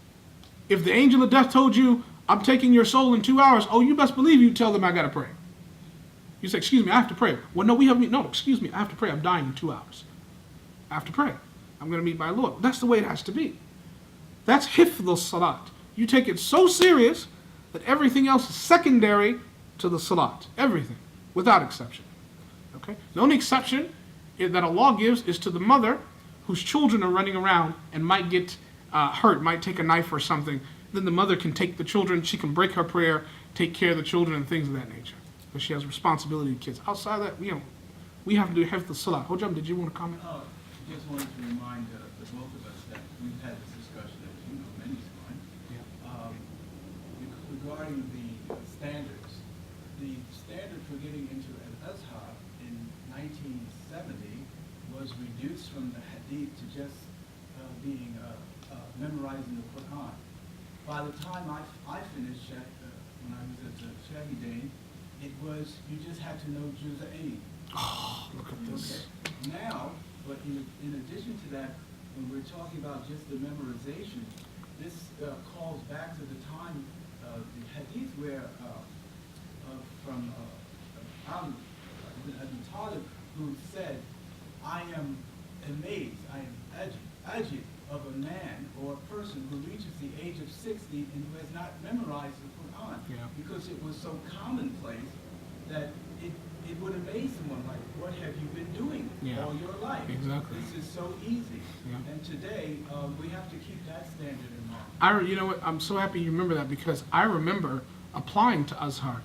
If the angel of death told you, I'm taking your soul in 2 hours, you best believe you tell them I got to pray. You say, excuse me, I have to pray. Well, no, excuse me, I have to pray. I'm dying in 2 hours. I have to pray. I'm going to meet my Lord. That's the way it has to be. That's hifdh salat. You take it so serious that everything else is secondary to the salat. Everything, without exception. Okay? The only exception that Allah gives is to the mother whose children are running around and might get hurt, might take a knife or something. Then the mother can take the children, she can break her prayer, take care of the children and things of that nature. But she has responsibility to kids. Outside of that, we have to do hifdh salat. Hojam, did you want to comment? Just wanted to remind the both of us that we've had this discussion, as you know, many times, regarding the standards. The standard for getting into Al-Azhar in 1970 was reduced from the hadith to just being memorizing the Quran. By the time I finished when I was at Shahidain, it was you just had to know Juz'ain. Oh, look at this. Okay. Now, But in addition to that, when we're talking about just the memorization, this calls back to the time, the hadith where from Ali ibn Abi Talib, who said, I am amazed, I am ajib of a man or a person who reaches the age of 60 and who has not memorized the Quran. Yeah. Because it was so commonplace that it would amaze someone, like, what have you been doing Yeah. all your life? Exactly. This is so easy. Yeah. And today, we have to keep that standard in mind. You know what? I'm so happy you remember that, because I remember applying to Azhar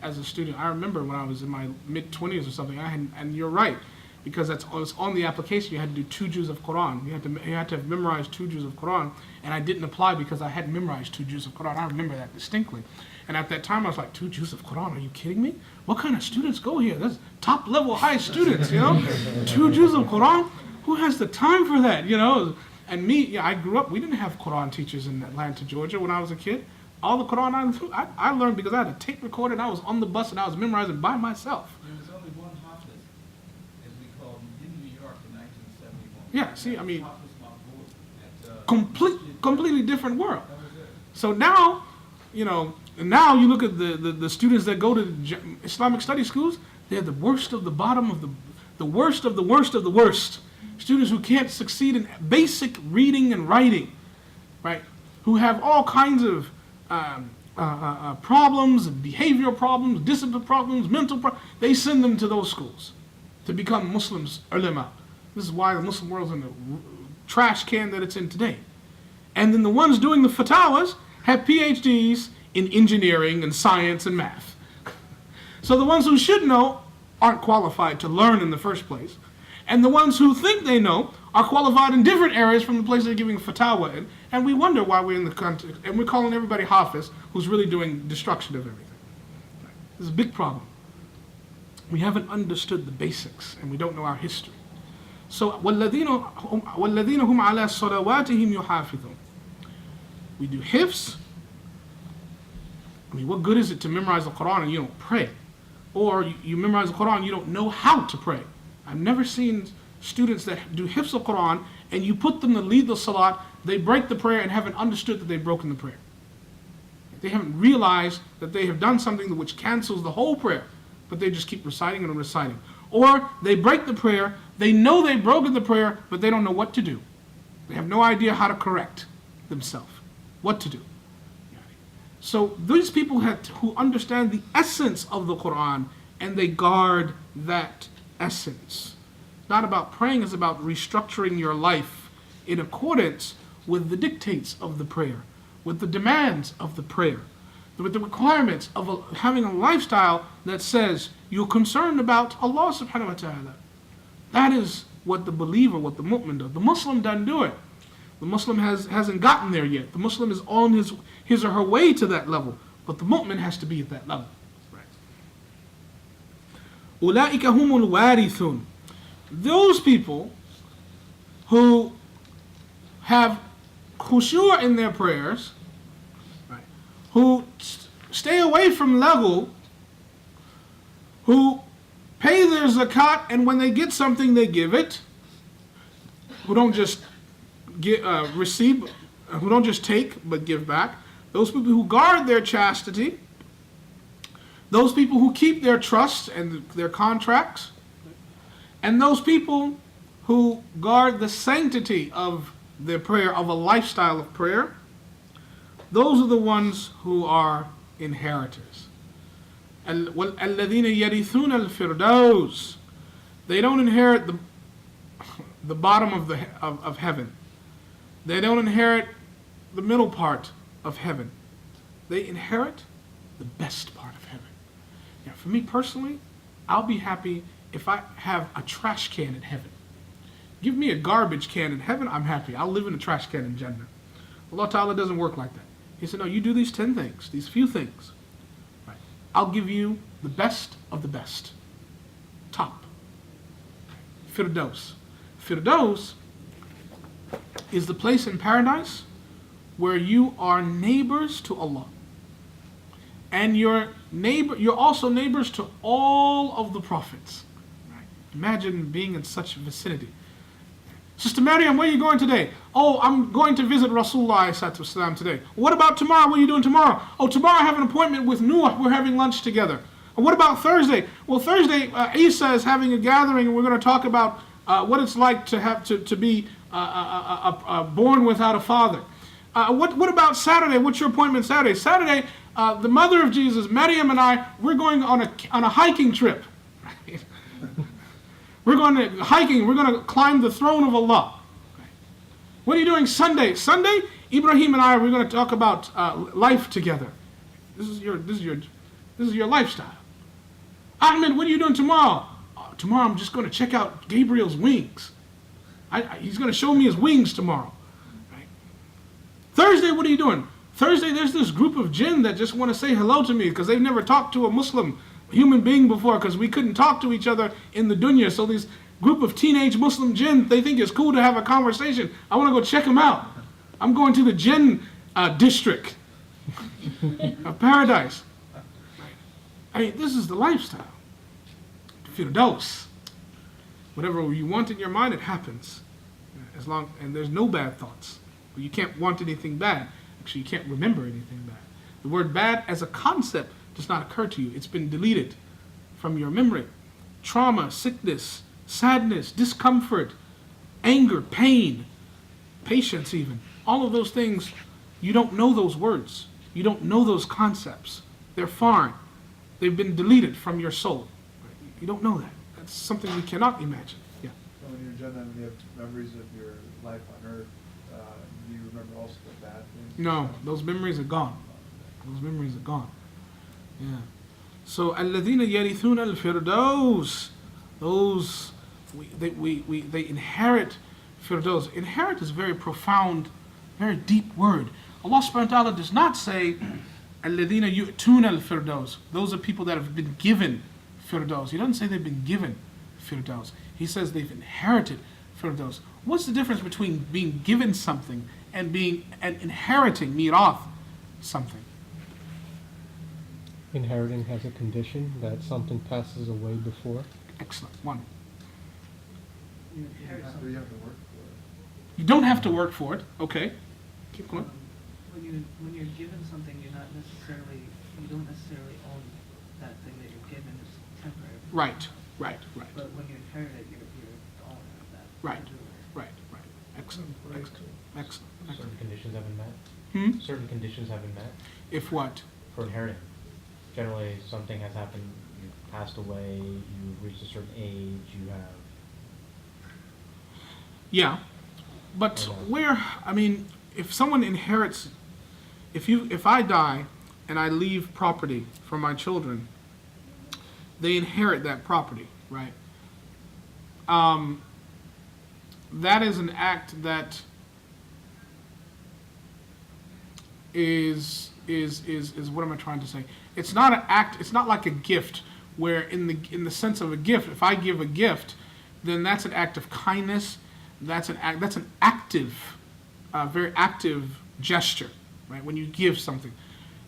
as a student. I remember when I was in my mid-20s or something. And you're right, because it's on the application. You had to do 2 juz of Quran. You had to have memorized 2 juz of Quran, and I didn't apply because I hadn't memorized 2 juz of Quran. I remember that distinctly. And at that time, I was like, 2 juz of Quran? Are you kidding me? What kind of students go here? That's top level high students, you know? 2 juz of Quran? Who has the time for that, you know? And me, yeah, I grew up, we didn't have Quran teachers in Atlanta, Georgia when I was a kid. All the Quran I learned because I had a tape recorder and I was on the bus and I was memorizing by myself. There was only one Hafiz, as we called him, in New York in 1971. Yeah, see, I mean, Hafiz Mahmoud at, completely different world. That was it. So now, you know, and now you look at the students that go to Islamic study schools, they're the worst of the bottom of the worst of the worst of the worst. Students who can't succeed in basic reading and writing, right? Who have all kinds of problems, behavioral problems, discipline problems, mental problems. They send them to those schools to become Muslims, ulama. This is why the Muslim world's in the trash can that it's in today. And then the ones doing the fatawas have PhDs in engineering and science and math. So the ones who should know aren't qualified to learn in the first place. And the ones who think they know are qualified in different areas from the place they're giving fatwa in. And we wonder why we're in the context, and we're calling everybody Hafiz, who's really doing destruction of everything. This is a big problem. We haven't understood the basics, and we don't know our history. So, وَالَّذِينَ هُمْ عَلَى صَلَوَاتِهِمْ يُحَافِظُونَ. We do hifz. I mean, what good is it to memorize the Quran and you don't pray? Or you memorize the Quran and you don't know how to pray? I've never seen students that do hifz of Quran and you put them to lead the salat, they break the prayer and haven't understood that they've broken the prayer. They haven't realized that they have done something which cancels the whole prayer, but they just keep reciting and reciting. Or they break the prayer, they know they've broken the prayer, but they don't know what to do. They have no idea how to correct themselves, what to do. So these people who understand the essence of the Quran and they guard that essence. It's not about praying, it's about restructuring your life in accordance with the dictates of the prayer, with the demands of the prayer, with the requirements of having a lifestyle that says you're concerned about Allah subhanahu wa ta'ala. That is what the believer, what the mu'min does. The Muslim doesn't do it. The Muslim hasn't gotten there yet. The Muslim is on his or her way to that level, but the mu'min has to be at that level. أُولَٰئِكَ هُمُ الْوَارِثُونَ. Those people who have khushu' in their prayers, right, who stay away from laghu, who pay their zakat and when they get something they give it, who don't just receive, who don't just take but give back, those people who guard their chastity, those people who keep their trusts and their contracts, and those people who guard the sanctity of their prayer, of a lifestyle of prayer, those are the ones who are inheritors. الَّذِينَ يَرِثُونَ الْفِرْدَوْسِ. They don't inherit the bottom of heaven. They don't inherit the middle part of heaven. They inherit the best part of heaven. Now, for me personally, I'll be happy if I have a trash can in heaven. Give me a garbage can in heaven, I'm happy. I'll live in a trash can in Jannah. Allah Ta'ala doesn't work like that. He said, no, you do these 10 things, these few things. Right. I'll give you the best of the best. Top. Firdaus. Firdaus is the place in paradise where you are neighbors to Allah. And you're also neighbors to all of the prophets. Right? Imagine being in such vicinity. Sister Maryam, where are you going today? Oh, I'm going to visit Rasulullah ﷺ today. What about tomorrow? What are you doing tomorrow? Oh, tomorrow I have an appointment with Noah. We're having lunch together. What about Thursday? Well, Thursday, Isa is having a gathering, and we're going to talk about what it's like to be born without a father. What about Saturday? What's your appointment Saturday? Saturday, the mother of Jesus, Maryam, and I, we're going on a hiking trip. We're going to hiking. We're going to climb the throne of Allah. What are you doing Sunday? Sunday, Ibrahim and I, we're going to talk about life together. This is your lifestyle. Ahmed, what are you doing tomorrow? Tomorrow I'm just going to check out Gabriel's wings. He's going to show me his wings tomorrow. Right? Thursday, what are you doing? Thursday, there's this group of jinn that just want to say hello to me because they've never talked to a Muslim human being before because we couldn't talk to each other in the dunya. So this group of teenage Muslim jinn, they think it's cool to have a conversation. I want to go check them out. I'm going to the jinn district of paradise. I mean, this is the lifestyle. Firdaus. Whatever you want in your mind, it happens. And there's no bad thoughts. You can't want anything bad. Actually, you can't remember anything bad. The word bad as a concept does not occur to you. It's been deleted from your memory. Trauma, sickness, sadness, discomfort, anger, pain, patience even. All of those things, you don't know those words. You don't know those concepts. They're foreign. They've been deleted from your soul. You don't know that. That's something we cannot imagine. Yeah. So when you're Jannah and you have memories of your life on earth, do you remember also the bad things? No, those memories are gone. Those memories are gone. Yeah. So الَّذِينَ يَرِثُونَ الْفِرْدَوْسِ. Those they inherit Firdaus. Inherit is a very profound, very deep word. Allah subhanahu wa ta'ala does not say الَّذِينَ يُؤْتُونَ الْفِرْدَوْسِ. Those are people that have been given Firdaus. He doesn't say they've been given Firdaus. He says they've inherited Firdaus. What's the difference between being given something and inheriting, mirath, something? Inheriting has a condition that something passes away before. Excellent. One. You have to work for it. You don't have to work for it. Okay. Keep going. When you're given something, you don't necessarily own that thing that you're given. It's temporary. Right. But when you inherit it, you're the owner of that. Right. Excellent. Certain conditions have been met. Hmm? Certain conditions have been met If what? for inheriting. Generally, something has happened, you passed away, you reached a certain age, you have... Yeah. But if someone inherits, if I die and I leave property for my children, they inherit that property, right? That is an act that is what am I trying to say? It's not an act. It's not like a gift, where in the sense of a gift, if I give a gift, then that's an act of kindness. That's an active, very active gesture, right? When you give something,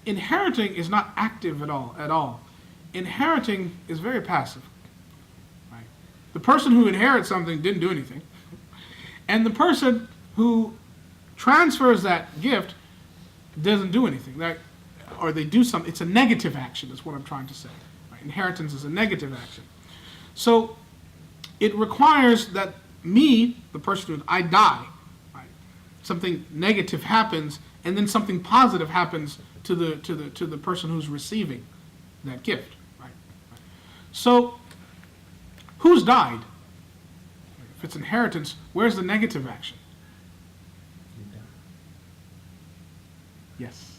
inheriting is not active at all. Inheriting is very passive, right? The person who inherits something didn't do anything, and the person who transfers that gift doesn't do anything, right? Or they do something. It's a negative action, is what I'm trying to say. Right? Inheritance is a negative action. So it requires that me, the person who I die, right? Something negative happens, and then something positive happens to the person who's receiving that gift, right? So who's died? If it's inheritance, where's the negative action? Yes.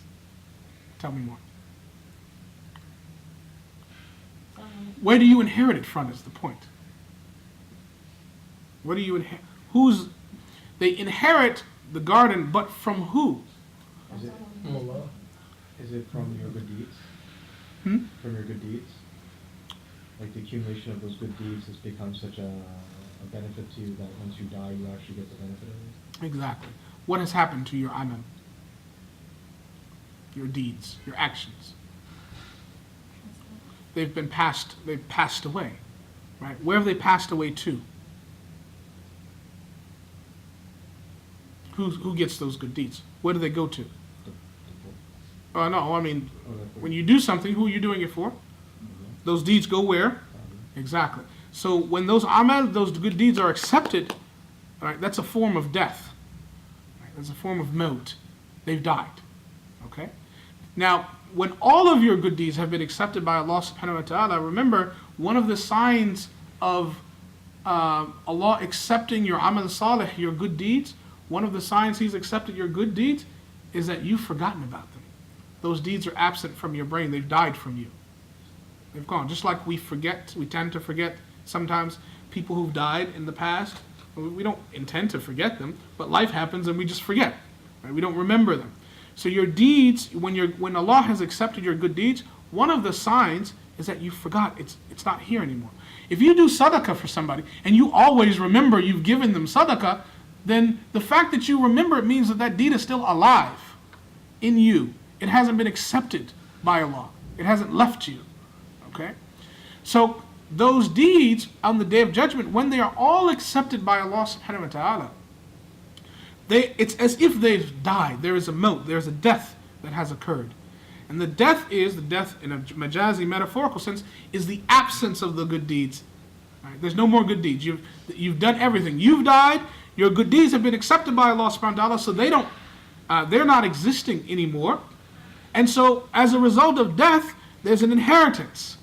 Tell me more. Where do you inherit it from is the point. Where do you inherit? They inherit the garden, but from who? Is it from your good deeds? From your good deeds? Like the accumulation of those good deeds has become such a benefit to you that once you die, you actually get the benefit of it? Exactly. What has happened to your amal? Your deeds, your actions. They've passed away. Right? Where have they passed away to? Who gets those good deeds? Where do they go to? No, I mean, when you do something, who are you doing it for? Those deeds go where? Exactly. So when those amal, those good deeds are accepted, right, that's a form of death. Right? That's a form of maut. They've died. Okay? Now, when all of your good deeds have been accepted by Allah subhanahu wa ta'ala, remember, one of the signs of Allah accepting your amal salih, your good deeds, one of the signs He's accepted your good deeds is that you've forgotten about them. Those deeds are absent from your brain. They've died from you. They've gone. Just like we tend to forget sometimes people who've died in the past. We don't intend to forget them, but life happens and we just forget. Right? We don't remember them. So your deeds, when Allah has accepted your good deeds, one of the signs is that you forgot. It's not here anymore. If you do sadaqah for somebody and you always remember you've given them sadaqah, then the fact that you remember it means that that deed is still alive in you. It hasn't been accepted by Allah. It hasn't left you. Okay? So those deeds on the Day of Judgment, when they are all accepted by Allah subhanahu wa ta'ala, it's as if they've died. There is a maut, there's a death that has occurred. And the death in a majazi, metaphorical sense, is the absence of the good deeds. Right? There's no more good deeds. You've done everything. You've died. Your good deeds have been accepted by Allah subhanahu wa ta'ala, so they're not existing anymore. And so, as a result of death, there's an inheritance.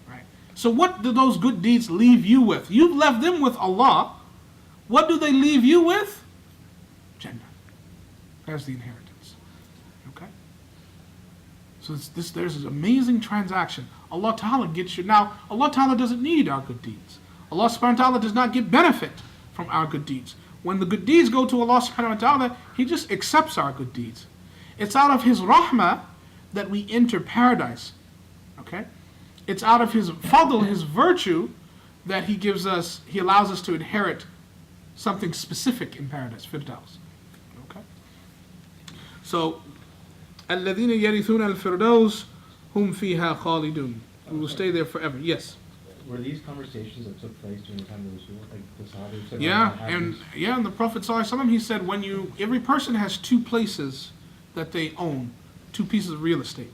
Right? So what do those good deeds leave you with? You've left them with Allah. What do they leave you with? Jannah. There's the inheritance. Okay? So there's this amazing transaction. Allah Ta'ala gets you. Now, Allah Ta'ala doesn't need our good deeds. Allah subhanahu wa ta'ala does not get benefit from our good deeds. When the good deeds go to Allah subhanahu wa ta'ala, He just accepts our good deeds. It's out of His rahmah that we enter paradise. Okay? It's out of His fadl, His virtue, that He allows us to inherit something specific in paradise, firdaus. Okay? So, الَّذِينَ يَرِثُونَ الْفِرْدَوْسَ هُمْ فِيهَا خَالِدُونَ. We will stay there forever. Yes? Were these conversations that took place during the time of Rasul, like the Sahabas said? And the Prophet ﷺ, he said, every person has two places that they own, two pieces of real estate,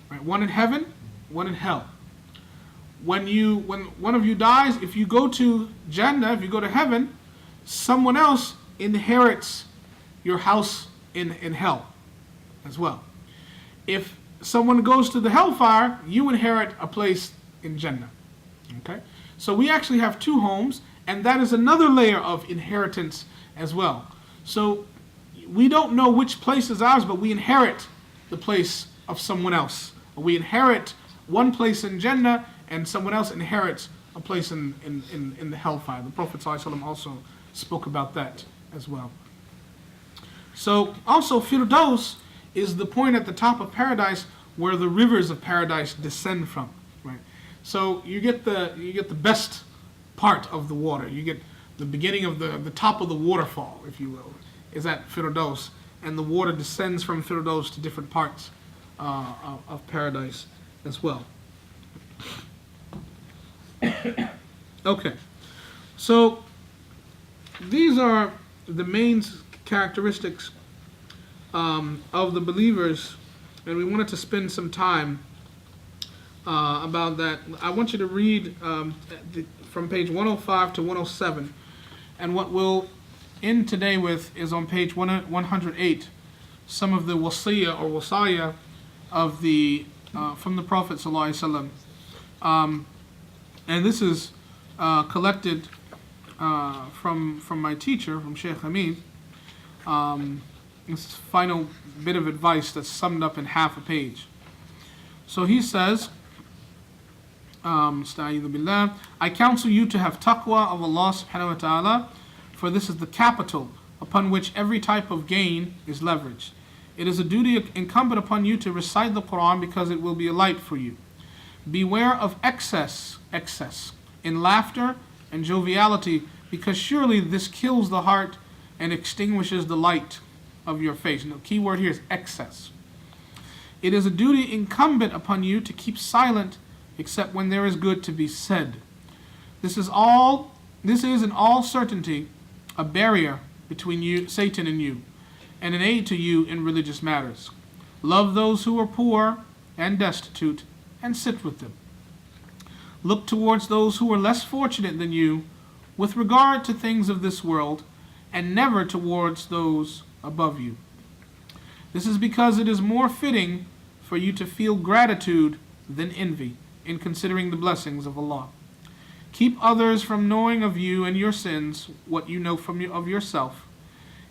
right? One in heaven, one in hell. When one of you dies, if you go to Jannah, if you go to heaven, someone else inherits your house in hell as well. If someone goes to the hellfire, you inherit a place in Jannah. Okay? So we actually have two homes, and that is another layer of inheritance as well. So we don't know which place is ours, but we inherit the place of someone else. We inherit one place in Jannah, and someone else inherits a place in the hellfire. The Prophet ﷺ also spoke about that as well. So also Firdaus is the point at the top of paradise where the rivers of paradise descend from. Right? So you get the best part of the water. You get the beginning of the top of the waterfall, if you will, is at Firdaus, and the water descends from Firdaus to different parts of paradise as well. Okay, so these are the main characteristics of the believers, and we wanted to spend some time about that. I want you to read from page 105 to 107, and what we'll end today with is on page 108, some of the wasiyah or wasaya of from the Prophet ﷺ. And this is collected from my teacher, from Sheikh Hamid. This final bit of advice that's summed up in half a page. So he says, I counsel you to have taqwa of Allah subhanahu wa ta'ala, for this is the capital upon which every type of gain is leveraged. It is a duty incumbent upon you to recite the Quran because it will be a light for you. Beware of excess in laughter and joviality, because surely this kills the heart and extinguishes the light of your face. And the key word here is excess. It is a duty incumbent upon you to keep silent except when there is good to be said. This is in all certainty a barrier between you, Satan and you, and an aid to you in religious matters. Love those who are poor and destitute, and sit with them. Look towards those who are less fortunate than you with regard to things of this world, and never towards those above you. This is because it is more fitting for you to feel gratitude than envy in considering the blessings of Allah. Keep others from knowing of you and your sins what you know of yourself.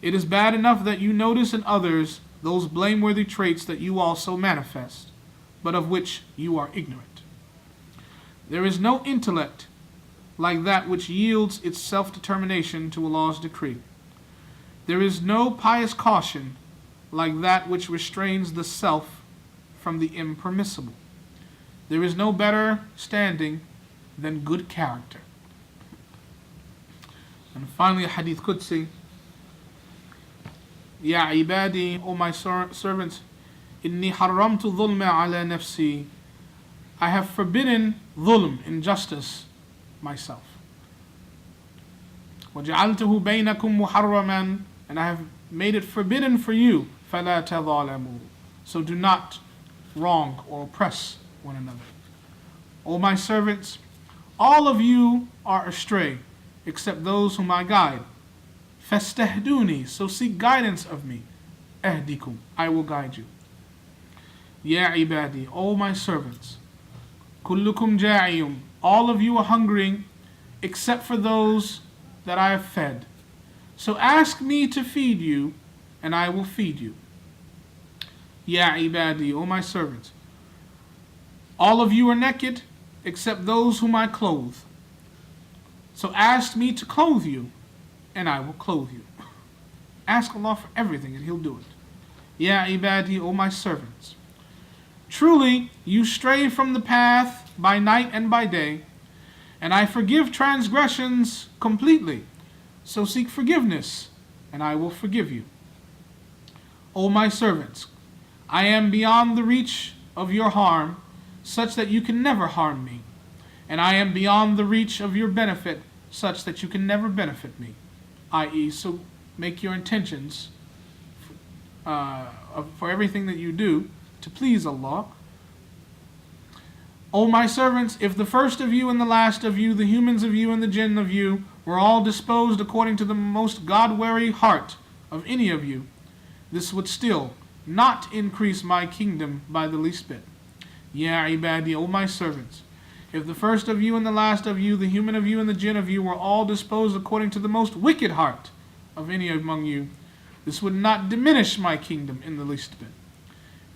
It is bad enough that you notice in others those blameworthy traits that you also manifest, but of which you are ignorant. There is no intellect like that which yields its self-determination to Allah's decree. There is no pious caution like that which restrains the self from the impermissible. There is no better standing than good character. And finally, a hadith Qudsi. Ya ibadi, O my servants, inni haramtu dhulma ala nafsi. I have forbidden dhulm, injustice, myself. وَجَعَلْتُهُ بَيْنَكُمْ مُحَرَّمًا, and I have made it forbidden for you. فَلَا تَظَالَمُوا, so do not wrong or oppress one another. O my servants, all of you are astray, except those whom I guide. فَاسْتَهْدُونِي, so seek guidance of me. أَهْدِكُمْ, I will guide you. Ya ibadi, O my servants, kullukum ja'iyum, all of you are hungering, except for those that I have fed. So ask me to feed you, and I will feed you. Ya ibadi, O my servants, all of you are naked, except those whom I clothe. So ask me to clothe you, and I will clothe you. Ask Allah for everything, and He'll do it. Ya ibadi, O my servants, truly you stray from the path by night and by day, and I forgive transgressions completely. So seek forgiveness, and I will forgive you. O my servants, I am beyond the reach of your harm, such that you can never harm me, and I am beyond the reach of your benefit, such that you can never benefit me. I.e., so make your intentions for everything that you do to please Allah. O my servants, if the first of you and the last of you, the humans of you and the jinn of you, were all disposed according to the most God-weary heart of any of you, this would still not increase my kingdom by the least bit. Ya ibadi, O my servants, if the first of you and the last of you, the human of you and the jinn of you, were all disposed according to the most wicked heart of any among you, this would not diminish my kingdom in the least bit.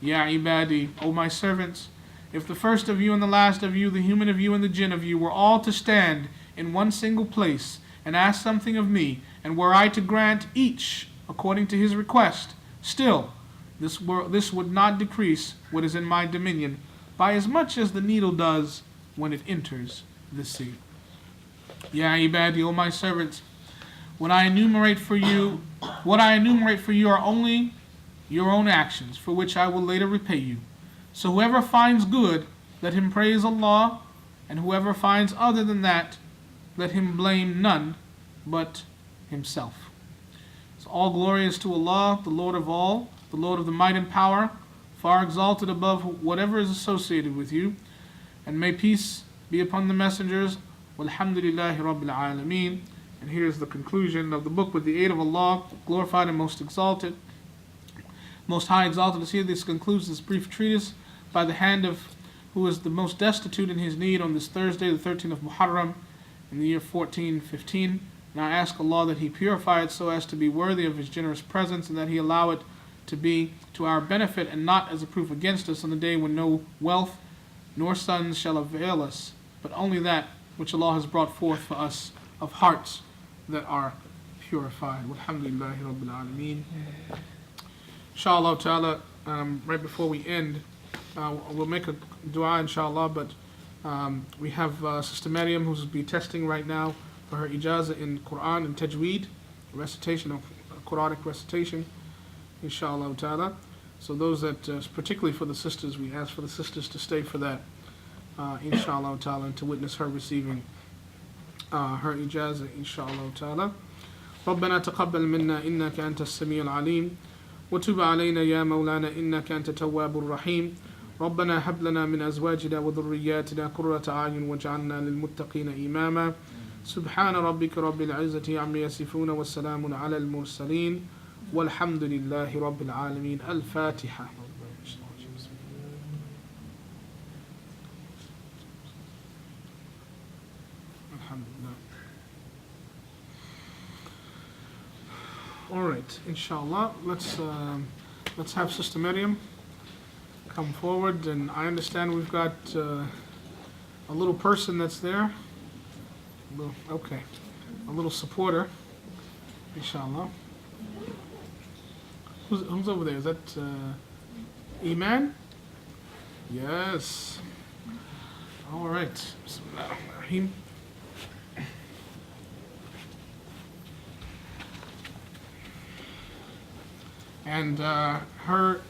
Ya ibadi, O my servants, if the first of you and the last of you, the human of you and the jinn of you, were all to stand in one single place and ask something of me, and were I to grant each according to his request, still this would not decrease what is in my dominion by as much as the needle does when it enters the sea. Ya ibadi, O my servants, what I enumerate for you are only your own actions, for which I will later repay you. So whoever finds good, let him praise Allah, and whoever finds other than that, let him blame none but himself. So all glory is to Allah, the Lord of all, the Lord of the might and power, far exalted above whatever is associated with you. And may peace be upon the messengers. Walhamdulillahi Rabbil Alameen. And here's the conclusion of the book with the aid of Allah, glorified and most exalted, most high exalted. As here, this concludes this brief treatise by the hand of who is the most destitute in his need on this Thursday, the 13th of Muharram, in the year 1415. And I ask Allah that He purify it so as to be worthy of His generous presence, and that He allow it to be to our benefit and not as a proof against us on the day when no wealth nor sons shall avail us, but only that which Allah has brought forth for us of hearts that are purified. Walhamdulillahi Rabbil Alameen. Inshallah ta'ala, right before we end, we'll make a dua inshallah, but we have Sister Maryam who's be testing right now for her ijazah in Quran and Tajweed, recitation of Quranic recitation, inshallah ta'ala. So those that, particularly for the sisters, we ask for the sisters to stay for that, inshallah ta'ala, and to witness her receiving her ijazah, inshallah ta'ala. ربنا تقبل منا إنك أنت السميع العليم وتب علينا يا مولانا إنك أنت التواب الرحيم ربنا هب لنا من أزواجنا وذرياتنا قرة أعين واجعلنا للمتقين إماما سبحان ربك رب العزة عما يصفون والسلام على المرسلين والحمد لله رب العالمين. الفاتحة. Alhamdulillah. All right, inshallah, let's have Sister Miriam come forward, and I understand we've got a little person that's there. Okay, a little supporter, inshallah. Who's over there? Is that Iman? Yes. All right. Bismillahirrahmanirrahim. And her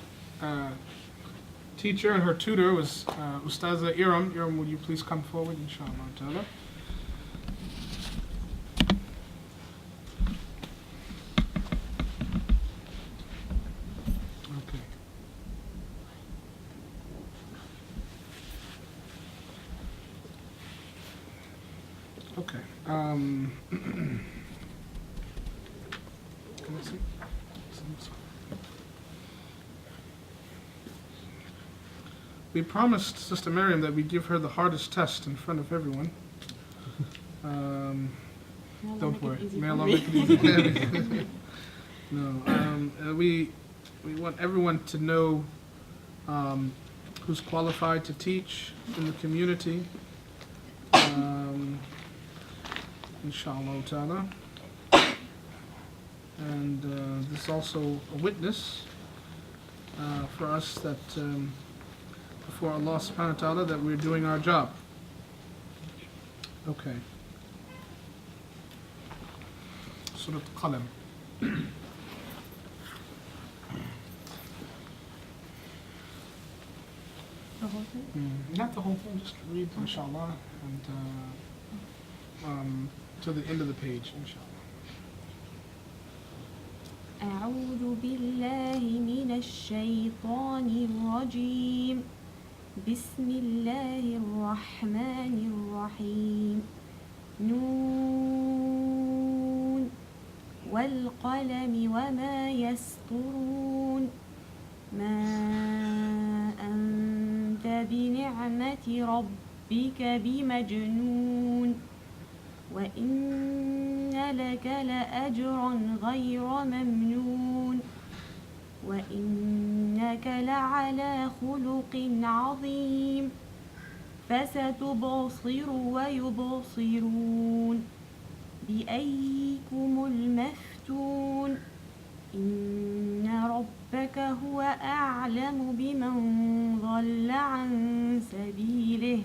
teacher and her tutor was Ustaza Iram. Iram, would you please come forward, inshallah ta'ala? Okay. Okay. Can I see? We promised Sister Miriam that we'd give her the hardest test in front of everyone. Don't worry. May Allah make it easy for me. No. We want everyone to know who's qualified to teach in the community. Inshallah ta'ala. And this is also a witness for us that before Allah subhanahu wa ta'ala that we're doing our job. Okay. Surah Qalam. The whole thing? Not the whole thing, just read inshallah and to the end of the page, inshallah. أعوذ بالله من الشيطان الرجيم بسم الله الرحمن الرحيم نون والقلم وما يسطرون ما أنت بنعمة ربك بمجنون وإن لك لأجرا غير ممنون وإنك لعلى خلق عظيم فستبصر ويبصرون بأيكم المفتون إن ربك هو أعلم بمن ضل عن سبيله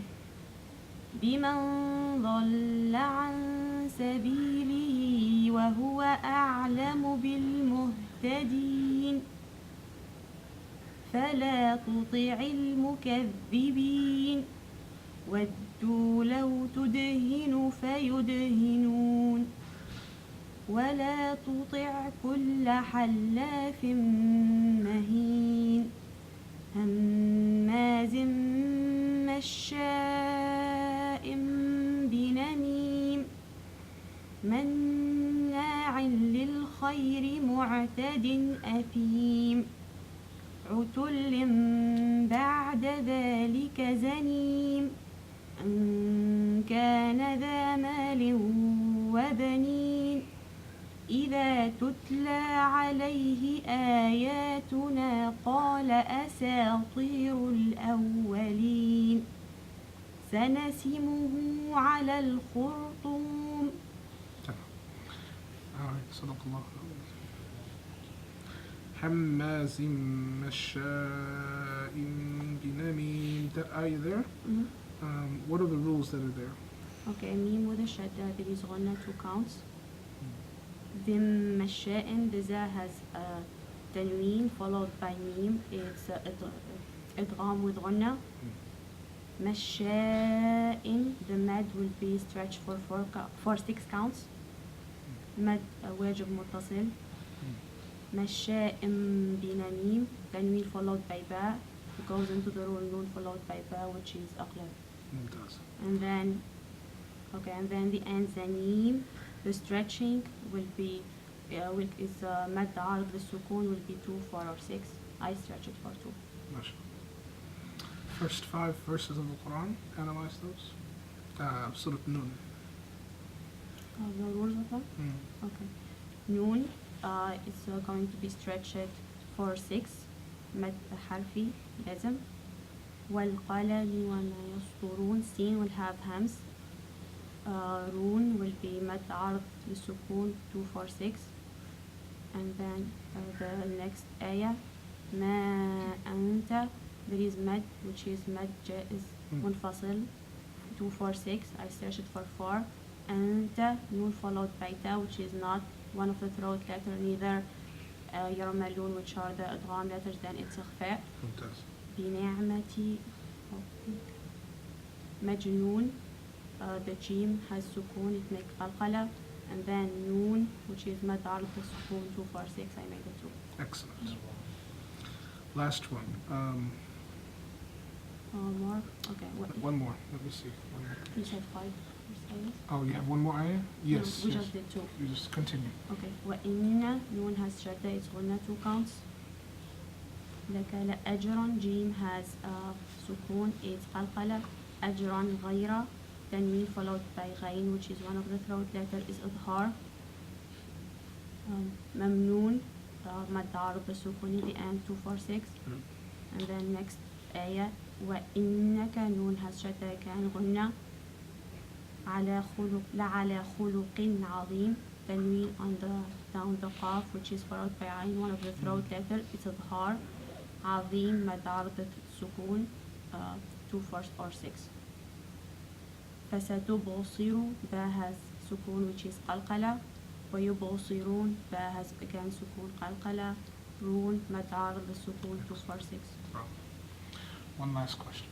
وهو أعلم بالمهتدين فلا تطع المكذبين ودوا لو تدهن فيدهنون ولا تطع كل حلاف مهين هماز مشاء بنميم مناع للخير معتد أثيم عتل بعد ذلك زنيم أن كان ذا مال وبنين إذا تتلى عليه آياتنا قال أساطير الأولين سنسمه على الخرطوم. صدق الله. حماز مشاء بنميم. Are you there? What are the rules that are there? Okay, meme with a shadda, there is gonna 2 counts. Dim masha'in, the za has a tanween followed by meme. It's idgham with ghanna. مشاء, the mad will be stretched for 6 counts. مد واجب متصل. مشاء بنميم, تنوين followed by ba, goes into the rule noon followed by ba, which is aqlab. ممتاز. And then, okay, and then the end zanim, the stretching will be, مد عارض للسكون will be 2, 4 or 6. I stretch it for 2. Masha. First 5 verses of the Quran, analyze those. Surah Nun. The rules of that? Mm. Okay. Noon is going to be stretched for 6. مد حرفي لازم. والقلم وما يسطرون, sin will have hams. Run will be مد عرض للسكون 2, 4, 6. And then the next ayah, ما أنت, there is مد which is مد جائز منفصل 2, 4, 6. I stretch it for 4. أنت, noon followed by ta, which is not one of the throat letter, neither يرملون, which are the adgham letters, then it's إخفاء. ممتاز. بنعمتي مجنون, the jim has sukun, it makes qalqala. And then noon, which is mad عرض السكون 2, 4, 6. I made it 2. Excellent. Last one. More? Okay. What? One more. Let me see. One more. You said 5 ayahs? Oh, you have one more ayah? Yes. No, we yes. just did 2. You just continue. Okay. وإن, noon has shadda, it's غنى 2 counts. لك لأجر, jim has sukun, it's qalqala. أجرا غير, tanween followed by غين, which is one of the throat letter, is إظهار. ممنون, مد عرض السكون, the end 2, 4, 6. And then next ayah, وإنك, noon has shadda, كان غنى. على خلق, لعلى خلق عظيم, tanween on the down the qaf, which is followed by عين, one of the throat letter, it's إظهار. عظيم, مد عرض السكون 2, 4 or 6. فستبصر, ba has sukun, which is qalqala. ويبصرون, ba has again sukun qalqala. رون, مد عرض السكون 2, 4, 6. Oh. One last question.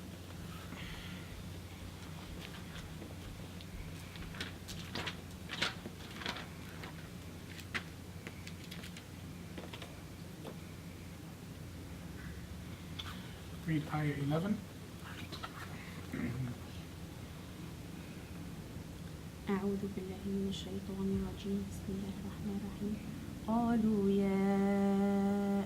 Read ayah 11. أعوذ بالله من الشيطان الرجيم. بسم الله الرحمن الرحيم. قالوا يا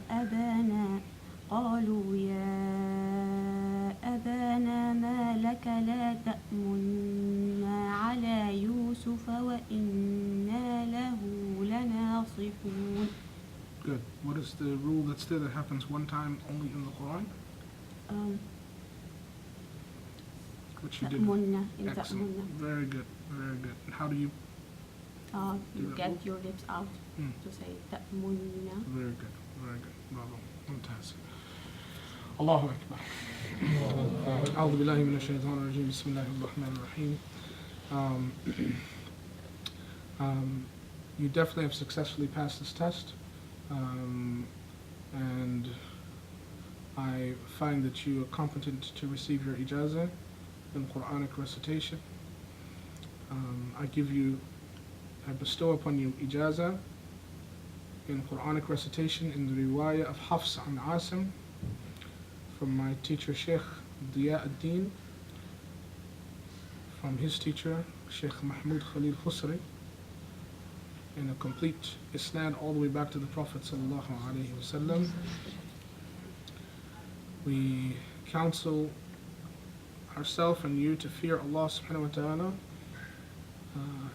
أبانا ما لك لا تأمنا على يوسف وإنا له لناصحون. Good. What is the rule that's there that happens one time only in the Quran? Which you did. تأمنا, in Excellent. تأمنا. Very good. Very good. And how do you? You that get rule? your lips out to say تأمنا. Very good. Very good. Bravo. Fantastic. Allahu Akbar. أعوذ بالله من الشيطان الرجيم. بسم الله الرحمن الرحيم. You definitely have successfully passed this test. And I find that you are competent to receive your ijazah in Quranic recitation. I bestow upon you ijazah in Quranic recitation in the riwayah of Hafs and Asim from my teacher Sheikh Diya ad-Din, from his teacher Sheikh Mahmud Khalil Khusri, in a complete isnad all the way back to the Prophet sallallahu alaihi wasallam. We counsel ourselves and you to fear Allah subhanahu wa ta'ala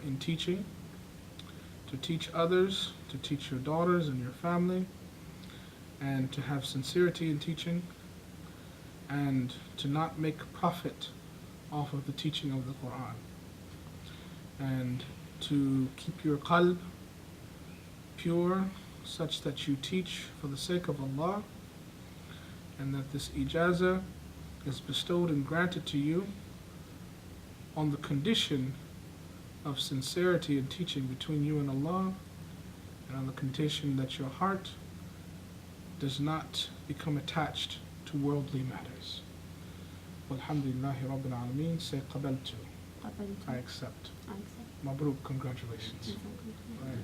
in teaching, to teach others, to teach your daughters and your family, and to have sincerity in teaching, and to not make profit off of the teaching of the Quran, and to keep your qalb pure such that you teach for the sake of Allah, and that this ijazah is bestowed and granted to you on the condition of sincerity in teaching between you and Allah, and on the condition that your heart does not become attached to worldly matters. Walhamdulillahi Rabbil Alameen. Say qabaltu. قبلت. I accept. I accept. Mabruk, congratulations. Right.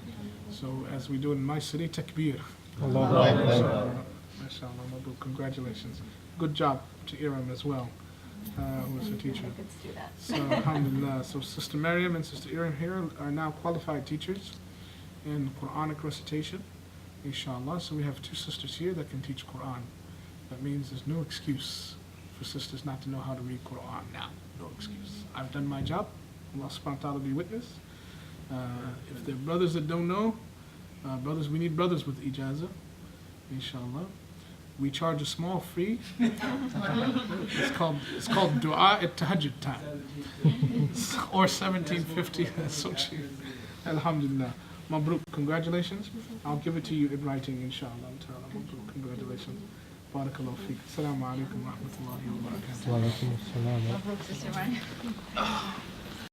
So as we do in my city, takbir. Allah. MashaAllah, Mabruk, congratulations. Good job to Iram as well, who is a teacher. Let's do that. So alhamdulillah, so Sister Maryam and Sister Iram here are now qualified teachers in Quranic recitation, inshallah. So we have two sisters here that can teach Quran. That means there's no excuse for sisters not to know how to read Quran now. No excuse. I've done my job. Allah subhanahu wa ta'ala be witness. If there are brothers that don't know, brothers, we need brothers with ijazah, inshallah. We charge a small fee. It's called dua at tahajjud time, or 1750. That's so cheap. Alhamdulillah. Mabruk, congratulations. I'll give it to you in writing, inshallah. Mabruk, congratulations. Barakallahu feek. Assalamu alaikum wa rahmatullahi wa barakatuh. Wa alaikum assalam. Sister Ryan.